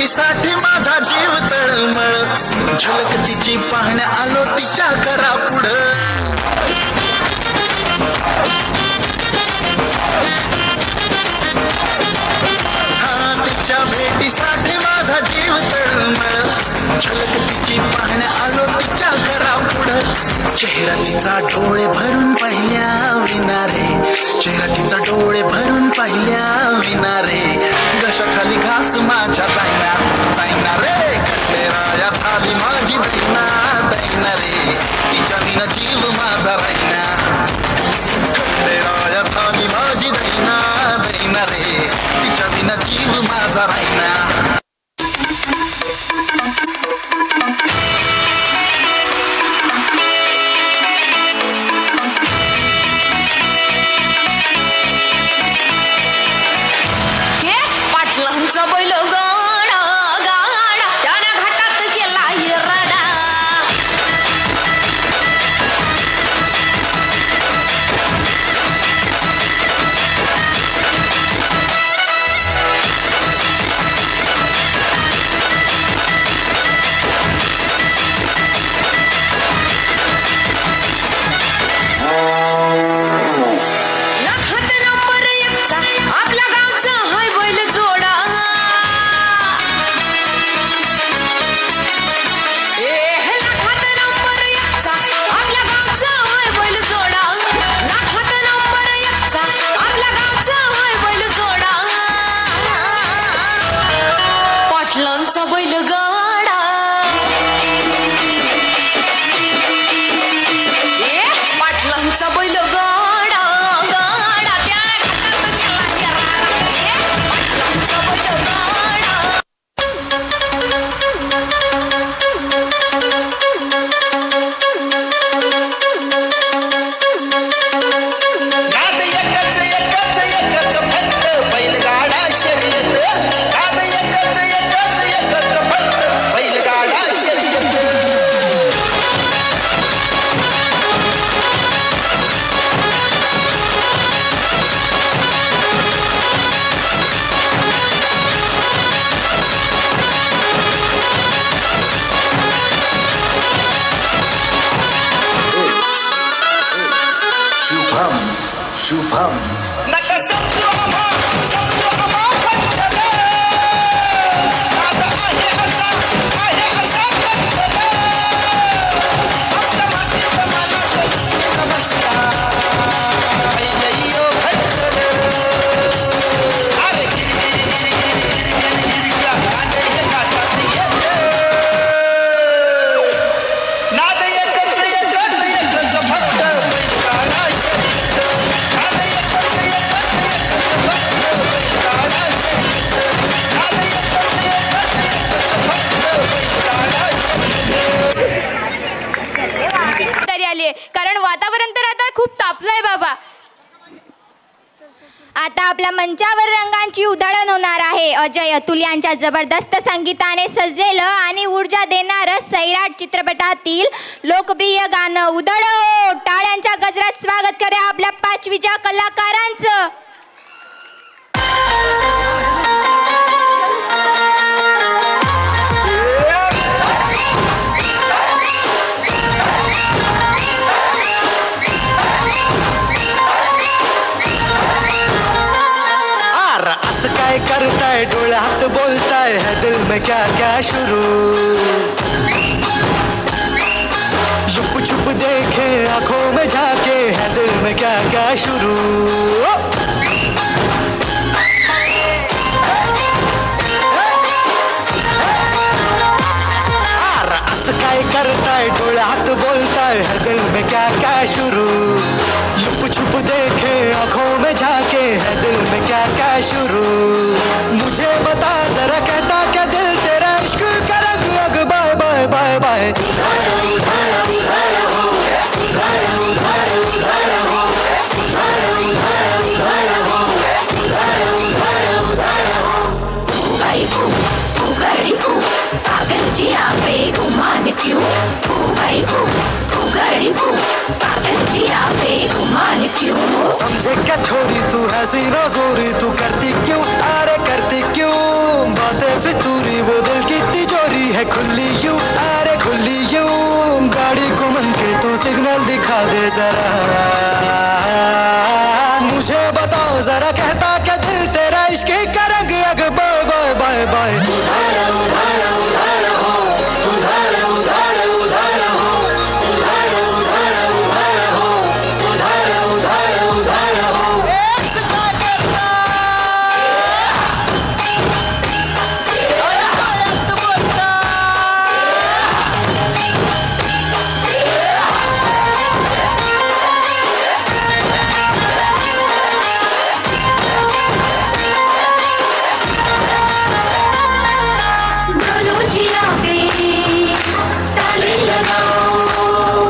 साठी माझा जीव तळमळ झलक तिची पाहण्या आलो तिच्या करा पुढं हा चेहरा तिचा डोळे भरून पाहिल्या विनारे, चेहरा तिचा डोळे भरून पाहिल्या विनारे, घशाखाली घास माझ्या जाईना जाईना रे, खंडेराया झाली माझी दैना दैना रे, तिच्या विना जीव माझा राहिना, खंडेराया झाली माझी दैना दैना रे, तिच्या विना जीव माझा राहिना. पाटलांचा बैल गाडा गाडा त्याने घाटात केला हिरडा. लाखात नंबर एकचा आपल्या गावचा हाय बैल जोडा. लाखात नंबर एकचा आपल्या गावचा हाय बैल जोडा. लाखात नंबर एकचा आपल्या गावचा हाय बैल जोडा. पाटलांचा बैल गाडा. पाटलांचा बैल गाडा गाडा त्या घाटात गेला पाटलांचा बैल गाडा. नाद एकच एकच एकच फक्त बैलगाडा शर्यत, नाद एकच एकच एकच फक्त बैलगाडा शर्यत. शुभम नका समजू आम्हा पटकन. नाद आहे असा पटकन. आपल्या मातीच्या मनात नमस्कार बैलयो खटकन. अरे गिरगिरी गाणे हे घाटात येते. नाद एकच एकच एकच फक्त बैलगाडा शर्यत. नाद एकच एकच एकच फक्त बैलगाडा शर्यत. नाद एकच एकच एकच फक्त बैलगाडा शर्यत. तरी आली कारण वातावरण तर आता खूप तापलंय बाबा. आता आपल्या मंचावर रंगांची उधळण होणार आहे. अजय अतुल यांच्या जबरदस्त संगीताने सजलेलं आणि ऊर्जा देणारं सैराट चित्रपटातील लोकप्रिय गाणं उधळो. टाळ्यांच्या गजरात स्वागत करूया आपल्या 5वीच्या कलाकारांचं. असं काय करताय डोळ्यात बोलताय है दिल में क्या क्या शुरू, लुप छुप देखे आंखों में झाके है दिल में क्या क्या शुरू. असं काय करताय डोळ्यात बोलताय है दिल में क्या क्या शुरू, लुप छुप देखे आंखों में झाके है दिल में क्या क्या शुरू. मुझे बता जरा कहता क्या दिल तेरा इश्क का रंग अग बाय बाय बाय बाय. पागल जिया पे घुमान क्यों भाई गाड़ी पागल जिया पे घुमान क्यों. समझे क्या छोरी तू है सीना जोरी, तू करती क्यों अरे करती क्यों बातें फितूरी, वो दिल की तिजोरी है खुली यूं अरे खुली यूं. गाड़ी को मन के तू सिग्नल दिखा दे जरा, मुझे बताओ जरा कहता क्या दिल तेरा इश्क का रंग अग बाय बाय बाय बाय. उधार हो मनाओ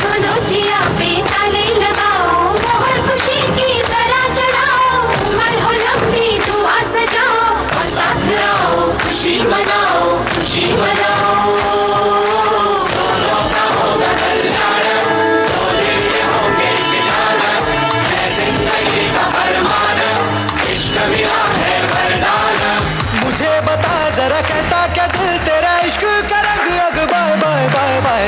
दोनों जिया पे ताले लगाओ मोहर खुशी की जरा चढ़ाओ उम्र हो लंबी दुआ सजाओ और साथ आओ खुशी मनाओ खुशी मनाओ दोनों का होगा कल्याण दोनों होंगे किसान है जिंदगी का फरमान इश्क मिला है वरदान मुझे बता जरा कहता क्या दिल तेरा इश्क का रंग अग बाय बाय बाय बाय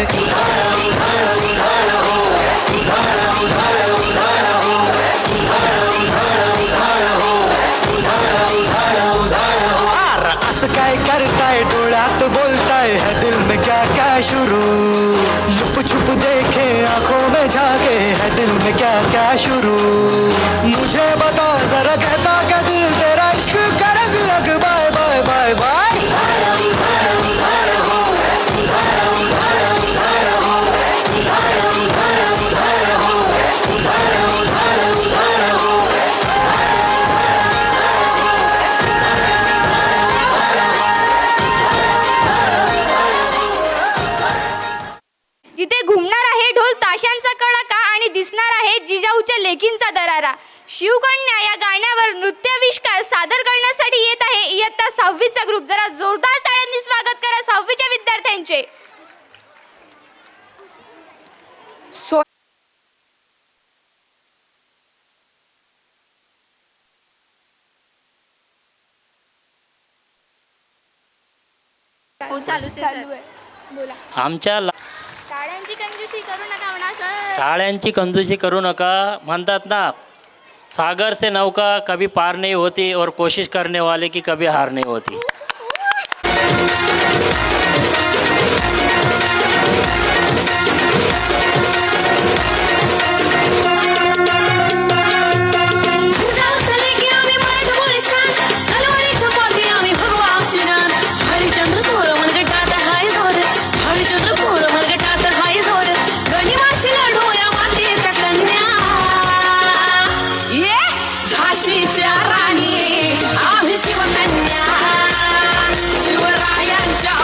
असं काय करताय डोळ्यात बोलताय है दिल में क्या क्या शुरू लुप छुप देखे आंखों में झाके है दिल में क्या क्या शुरू मुझे बता जरा कहता क्या दिल तेरा इश्क का रंग अग बाय बाय बाय बाय जिथे घुमणार आहे ढोल ताशांचा कडका आणि दिसणार आहे जिजाऊच्या लेकींचा दरारा. शिवकन्या या गाण्यावर नृत्याविष्कार सादर करण्यासाठी येत आहे इयत्ता 6वीचा ग्रुप. जरा जोरदार टाळ्यांनी स्वागत करा 6वीच्या विद्यार्थ्यांचे. हो चालू आहे. बोला. आमच्या टाळ्यांची कंजूसी करू नका म्हणा सर. टाळ्यांची कंजूसी करू नका म्हणतात ना, सागर से नौका कभी पार नहीं होती और कोशिश करने वाले की कभी हार नहीं होती. राणी आम्ही शिवकन्या शिवरायांच्या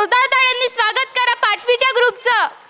जोरदार टाळ्यांनी स्वागत करा 5वीच्या ग्रुपचं.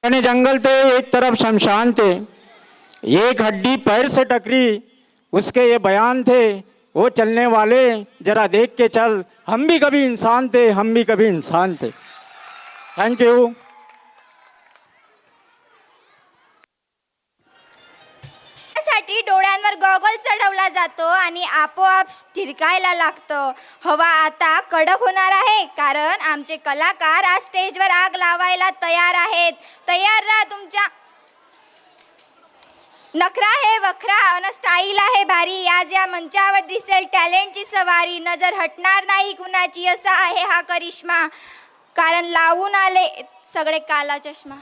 घने जंगल थे, एक तरफ शमशान थे, एक हड्डी पैर से टकरी, उसके ये बयान थे, वो चलने वाले जरा देख के चल, हम भी कभी इंसान थे, हम भी कभी इंसान थे. Thank you. साठी डोळ्यांवर गॉगल चढवला जातो आणि आपोआप थिरकायला लागतं. हवा आता कडक होणार आहे कारण आमचे कलाकार आज स्टेजवर आग लावायला तयार आहेत. तयार राहा. तुमच्या नखरा है वखरा अन स्टाईल आहे भारी. आज या मंचावर दिसेल टॅलेंटची सवारी. नजर हटणार नाही कुणाची, असा आहे हा करिश्मा, कारण लावून आले सगळे काला चष्मा.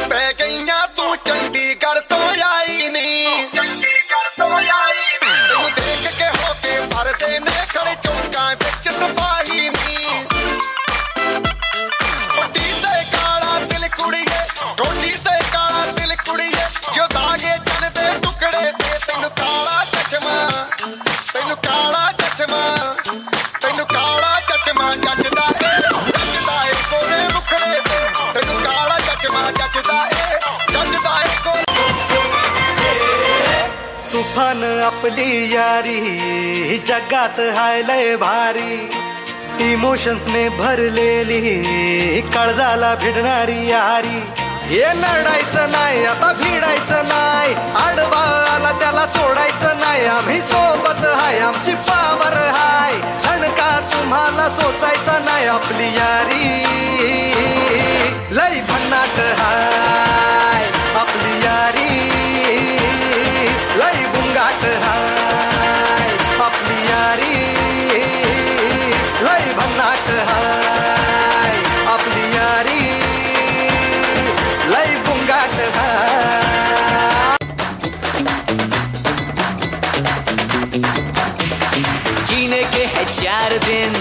ਪੈ ਗਈਆਂ ਤੂੰ ਚੰਡੀਗੜ੍ਹ ਤੋਂ ਆਈ ਨੀ, ਚੰਡੀਗੜ੍ਹ ਤੋਂ ਆਈ ਨੀ, ਤੈਨੂੰ ਦੇਖ ਕੇ ਹੋ ਕੇ ਭਰਦੇ ਨੇ ਖੜੇ ਚੌਂਕਾਂ ਵਿੱਚ ਸਿਪਾਹੀ ਨੀ. ਪੱਟੀ ਤੇ ਕਾਲਾ ਦਿਲ ਕੁੜੀਏ, ਠੋਡੀ ਤੇ ਕਾਲਾ ਦਿਲ ਕੁੜੀਏ, ਜੋ ਦਾਗੇ ਚੰਨ ਦੇ ਟੁਕੜੇ ਤੇ ਤੈਨੂੰ ਕਾਲਾ ਚਸ਼ਮਾ, ਤੈਨੂੰ ਕਾਲਾ ਚਸ਼ਮਾ, ਤੈਨੂੰ ਕਾਲਾ ਚਸ਼ਮਾ ਜੱਜਦਾ ਏ, ਜੱਜਦਾ ਏ ਕੋਲੇ ਮੁਖੜੇ ਤੇ ਤੈਨੂੰ ਕਾਲਾ ਚਸ਼ਮਾ ਜੱਜਦਾ ਏ, ਜੱਜਦਾ ਏ ਕੋਲੇ. तुफान आपली यारी जगात हाय लय भारी, इमोशन्सने भरलेली काळजाला भिडणारी यारी. हे लढायचं नाही आता भिडायचं नाही, आडवा आला त्याला सोडायचं नाही. आम्ही सोबत हाय आमची पावर हाय, हणका तुम्हाला सोसायचा नाही. आपली यारी लय भन्नाट हाय, आपली यारी लय गुंगाट हाय, आपली यारी लय भन्नाट हाय, आपली यारी 4 दिन,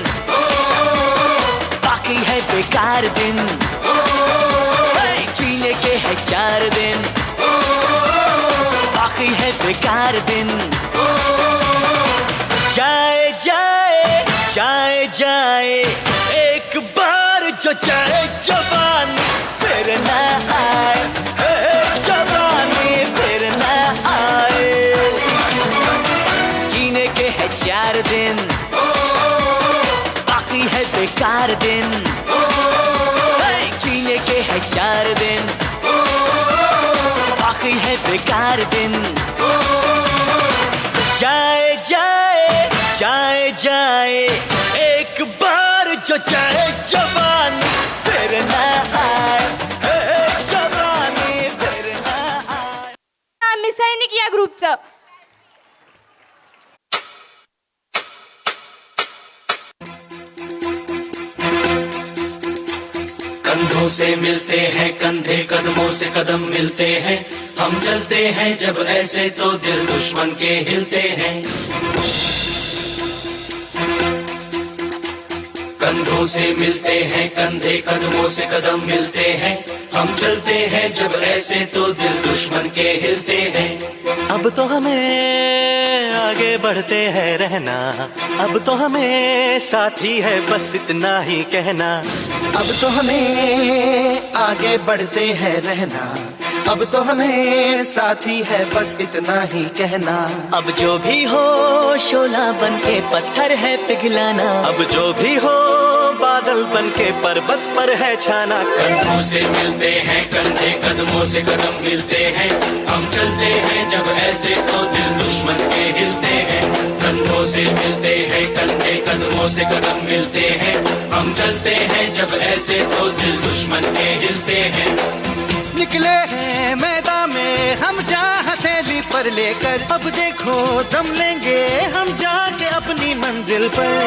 बाकी है बेकार दिन। जीने के है 4 दिन, बाकी है बेकार दिन। जाए जाए जाए जाए एक बार जो जाए जवानी फिर ना आए, जवानी फिर ना आए। जीने के है 4 दिन, बाकी है बेकार दिन। जीने के है 4 दिन, बाकी है बेकार दिन। जाए जाए जाए जाए एक बार जो जाए जवानी फिर ना आए, जवानी फिर ना आए। आम्ही सैनिक या ग्रुपचं कंधों से मिलते हैं कंधे, कदमों से कदम मिलते हैं। हम चलते हैं जब ऐसे तो दिल दुश्मन के हिलते हैं। कंधों से मिलते हैं कंधे, कदमों से कदम मिलते हैं। हम चलते हैं जब ऐसे तो दिल दुश्मन के हिलते हैं। अब तो हमें आगे बढ़ते हैं रहना, अब तो हमें साथी है बस इतना ही कहना। अब तो हमें आगे बढ़ते हैं रहना, अब तो हमें साथी है बस इतना ही कहना। अब जो भी हो शोला बन के पत्थर है पिघलाना, अब जो भी हो बादल बन के पर्वत पर है छाना। कंधों से मिलते हैं कंधे, कदमों से कदम मिलते हैं। हम चलते हैं जब ऐसे तो दिल दुश्मन के हिलते हैं। कंधों से मिलते हैं कंधे, कदमों से कदम मिलते हैं। हम चलते हैं जब ऐसे तो दिल दुश्मन के हिलते हैं। निकले हैं मैदान में हम जा हथेली पर लेकर, अब देखो दम लेंगे हम जाके अपनी मंजिल पर।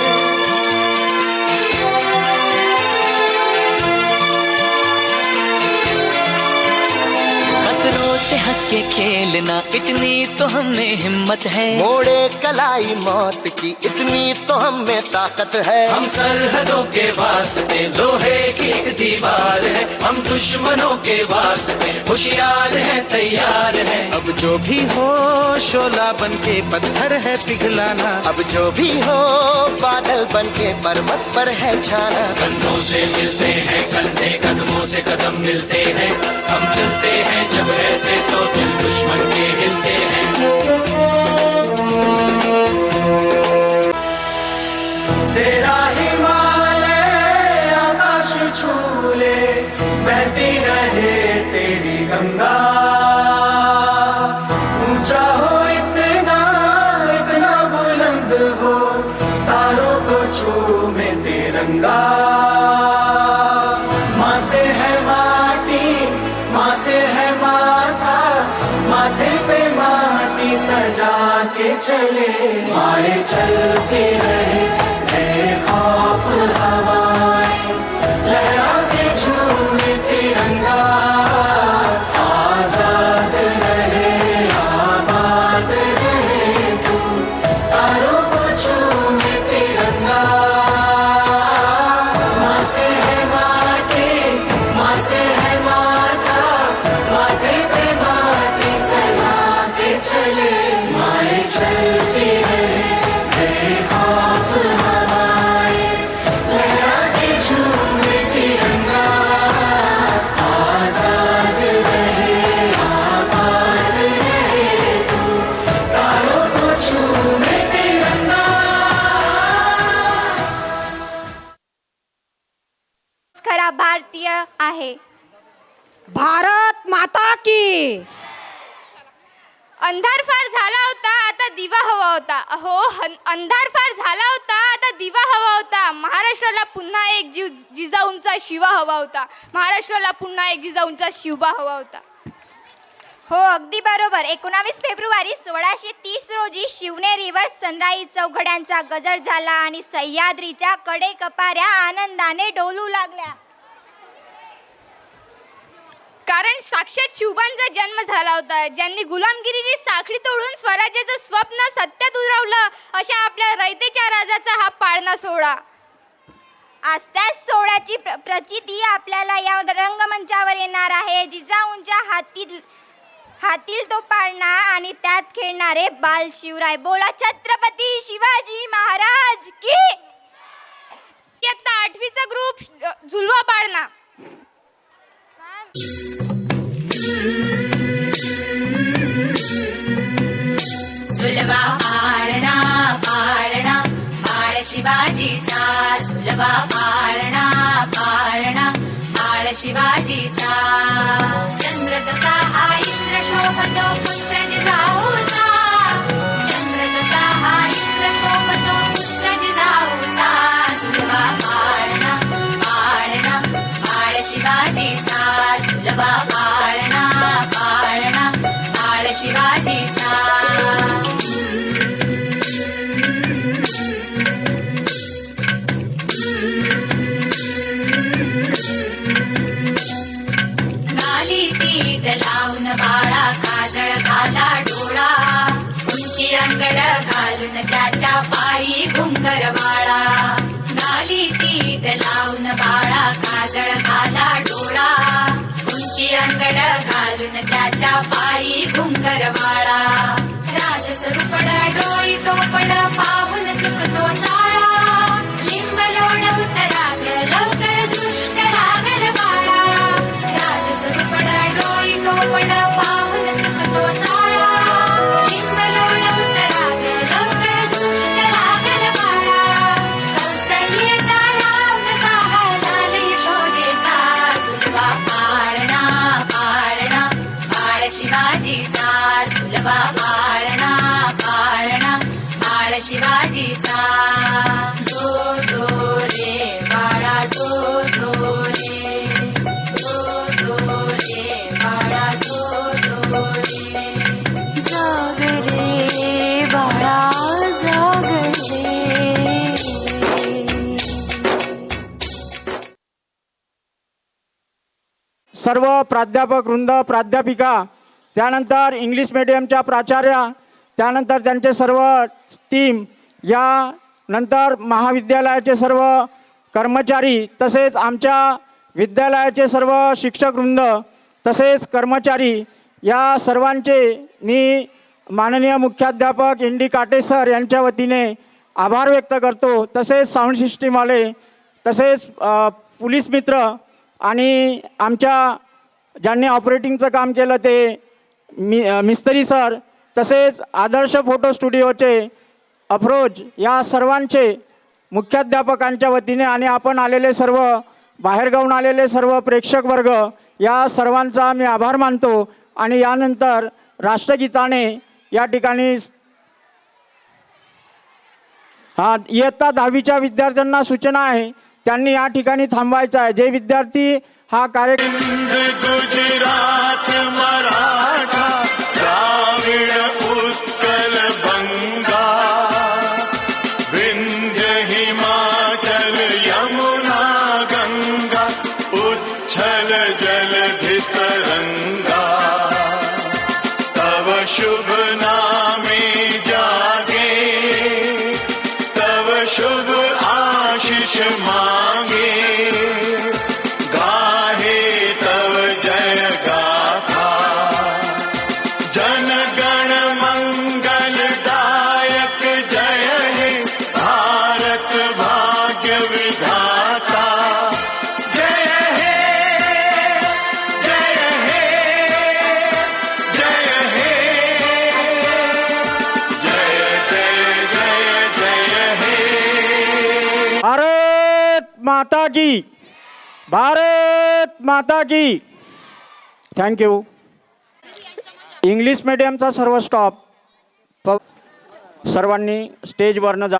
खतरों से हंस के खेलना इतनी तो हमें हिम्मत है। मोड़े कलाई मौत की इतनी तो हमें ताकत है। हम सरहदों के वास्ते लोहे की एक दीवार है। हम दुश्मनों के वास्ते होशियार हैं तैयार हैं। अब जो भी हो शोला बन के पत्थर है पिघलाना, अब जो भी हो बादल बन के पर्वत पर है छाना। कंधों से मिलते हैं कंधे, कदमों से कदम मिलते हैं। हम चलते हैं जब ऐसे तो दिल दुश्मन के हिलते हैं। तेरा हिमालय आकाश छूले, बहती रहे तेरी गंगा। ऊंचा हो इतना इतना बुलंद हो, तारों को छूमे तिरंगा। माँ से है माटी, माँ से है माथा, माथे पे माटी सजा के चले। माए चलती रहे बेखौफ हवाएं, लहरा के झूमे तिरंगा। आजाद रहे आबाद रहे तू, तारों को छूमे तिरंगा। माँ से है माटी, माँ से है माथा, माथे पे माटी सजा के चले। माए चलती रहे बेखौफ हवाएं, लहरा के झूमे तिरंगा। आजाद रहे आबाद रहे तू, तारों को छूमे तिरंगा। खरा भारतीय आहे। भारत माता की। अंधार फार झाला होता आता दिवा हवा होता। अहो अंधार फार झाला होता आता दिवा हवा होता। महाराष्ट्राला पुन्हा एक जिजाऊंचा शिवा हवा होता। महाराष्ट्राला पुन्हा एक जिजाऊंचा शिवबा हवा होता। हो अगदी बरोबर. 19 फेब्रुवारी 1630 रोजी शिवनेरीवर सनराई चौघड्यांचा गजर झाला आणि सह्याद्रीच्या कडेकपाऱ्या आनंदाने डोलू लागल्या. कारण साक्षात शिवबांचा जन्म झाला होता, ज्यांनी गुलामगिरीची साखळी तोडून स्वराज्याचं स्वप्न सत्यात उतरवलं. अशा आपल्या रयतेच्या राजाचा हा पाळणा सोहळा. आज त्याच सोहळ्याची प्रचिती आपल्याला या रंगमंचावर येणार आहे. जिजाऊंच्या हातील तो पाळणा आणि त्यात खेळणारे बाल शिवराय. बोला छत्रपती शिवाजी महाराज की. इयत्ता 8वीचा ग्रुप झुलवा पाळणा. झुलवा पाळणा पाळणा बाळ शिवाजीचा. झुलवा पाळणा पाळणा बाळ शिवाजीचा. चंद्र जसा हा इंद्र शोभतो पुत्र जिजाऊचा. चंद्र जसा हा इंद्र शोभतो पुत्र जिजाऊचा. झुलवा पाळणा पाळणा बाळ शिवाजीचा. झुलवा पाळणा पाळणा बाळ शिवाजीचा. लावून बाळा काजळ घाला डोळा. उंची अंगड घालून त्याच्या पायी घुंगर बाळा. गाली तीट लावून बाळा काजळ घाला डोळा. उंची अंगड घालून त्याच्या पायी घुंगर बाळा. राजसरूपड डोई टोपड पाहून चुकतो चाळा. लिंब लोणवत राग लवकर दृष्ट लागल बाळा. राजसरूपड डोई टोपड पाहून चुकतो चाळा. लिंब लोणवत राग लवकर दृष्ट लागल बाळा. कौसल्येचा राम जसा हा लाल यशोदेचा. झुलवा पाळणा पाळणा बाळ शिवाजीचा. झुलवा पाळणा पाळणा बाळ शिवाजीचा. जो जो रे बाळा जो जो रे. जो जो रे बाळा जो जो रे. जाग रे बाळा जाग रे. सर्व प्राध्यापक वृंद, प्राध्यापिका, त्यानंतर इंग्लिश मीडियमच्या प्राचार्य, त्यानंतर त्यांचे सर्व टीम, यानंतर महाविद्यालयाचे सर्व कर्मचारी, तसेच आमच्या विद्यालयाचे सर्व शिक्षक वृंद तसेच कर्मचारी, या सर्वांचे मी माननीय मुख्याध्यापक एन डी काटे सर यांच्या वतीने आभार व्यक्त करतो. तसेच साऊंड सिस्टीमवाले, तसेच पोलीस मित्र आणि आमच्या ज्यांनी ऑपरेटिंगचं काम केलं ते मिस्त्री सर, तसेच आदर्श फोटो स्टुडिओचे अफरोज, या सर्वांचे मुख्याध्यापकांच्या वतीने आणि आपण आलेले सर्व बाहेरगावून आलेले सर्व प्रेक्षक वर्ग, या सर्वांचा मी आभार मानतो. आणि यानंतर राष्ट्रगीताने या ठिकाणी इयत्ता 10वीच्या विद्यार्थ्यांना सूचना आहे, त्यांनी या ठिकाणी थांबायचं आहे. जे विद्यार्थी हा कार्यक्रम गुजरात मराठा द्राविड उत्कल बंगा विंध्य हिमाचल यमुना गंगा उच्छल जलधि तरंगा तव शुभ नामे जागे तव शुभ आशीष मांगे गाहे तव जय गाथा जन गण मंगलदायक जय हे भारत भाग्य विधाता जय हे जय हे जय हे जय जय जय जय हे. भारत माता की, भारत माता की. थँक्यू. इंग्लिश मीडियमचा सर्व स्टॉप सर्वांनी स्टेजवरनं जा.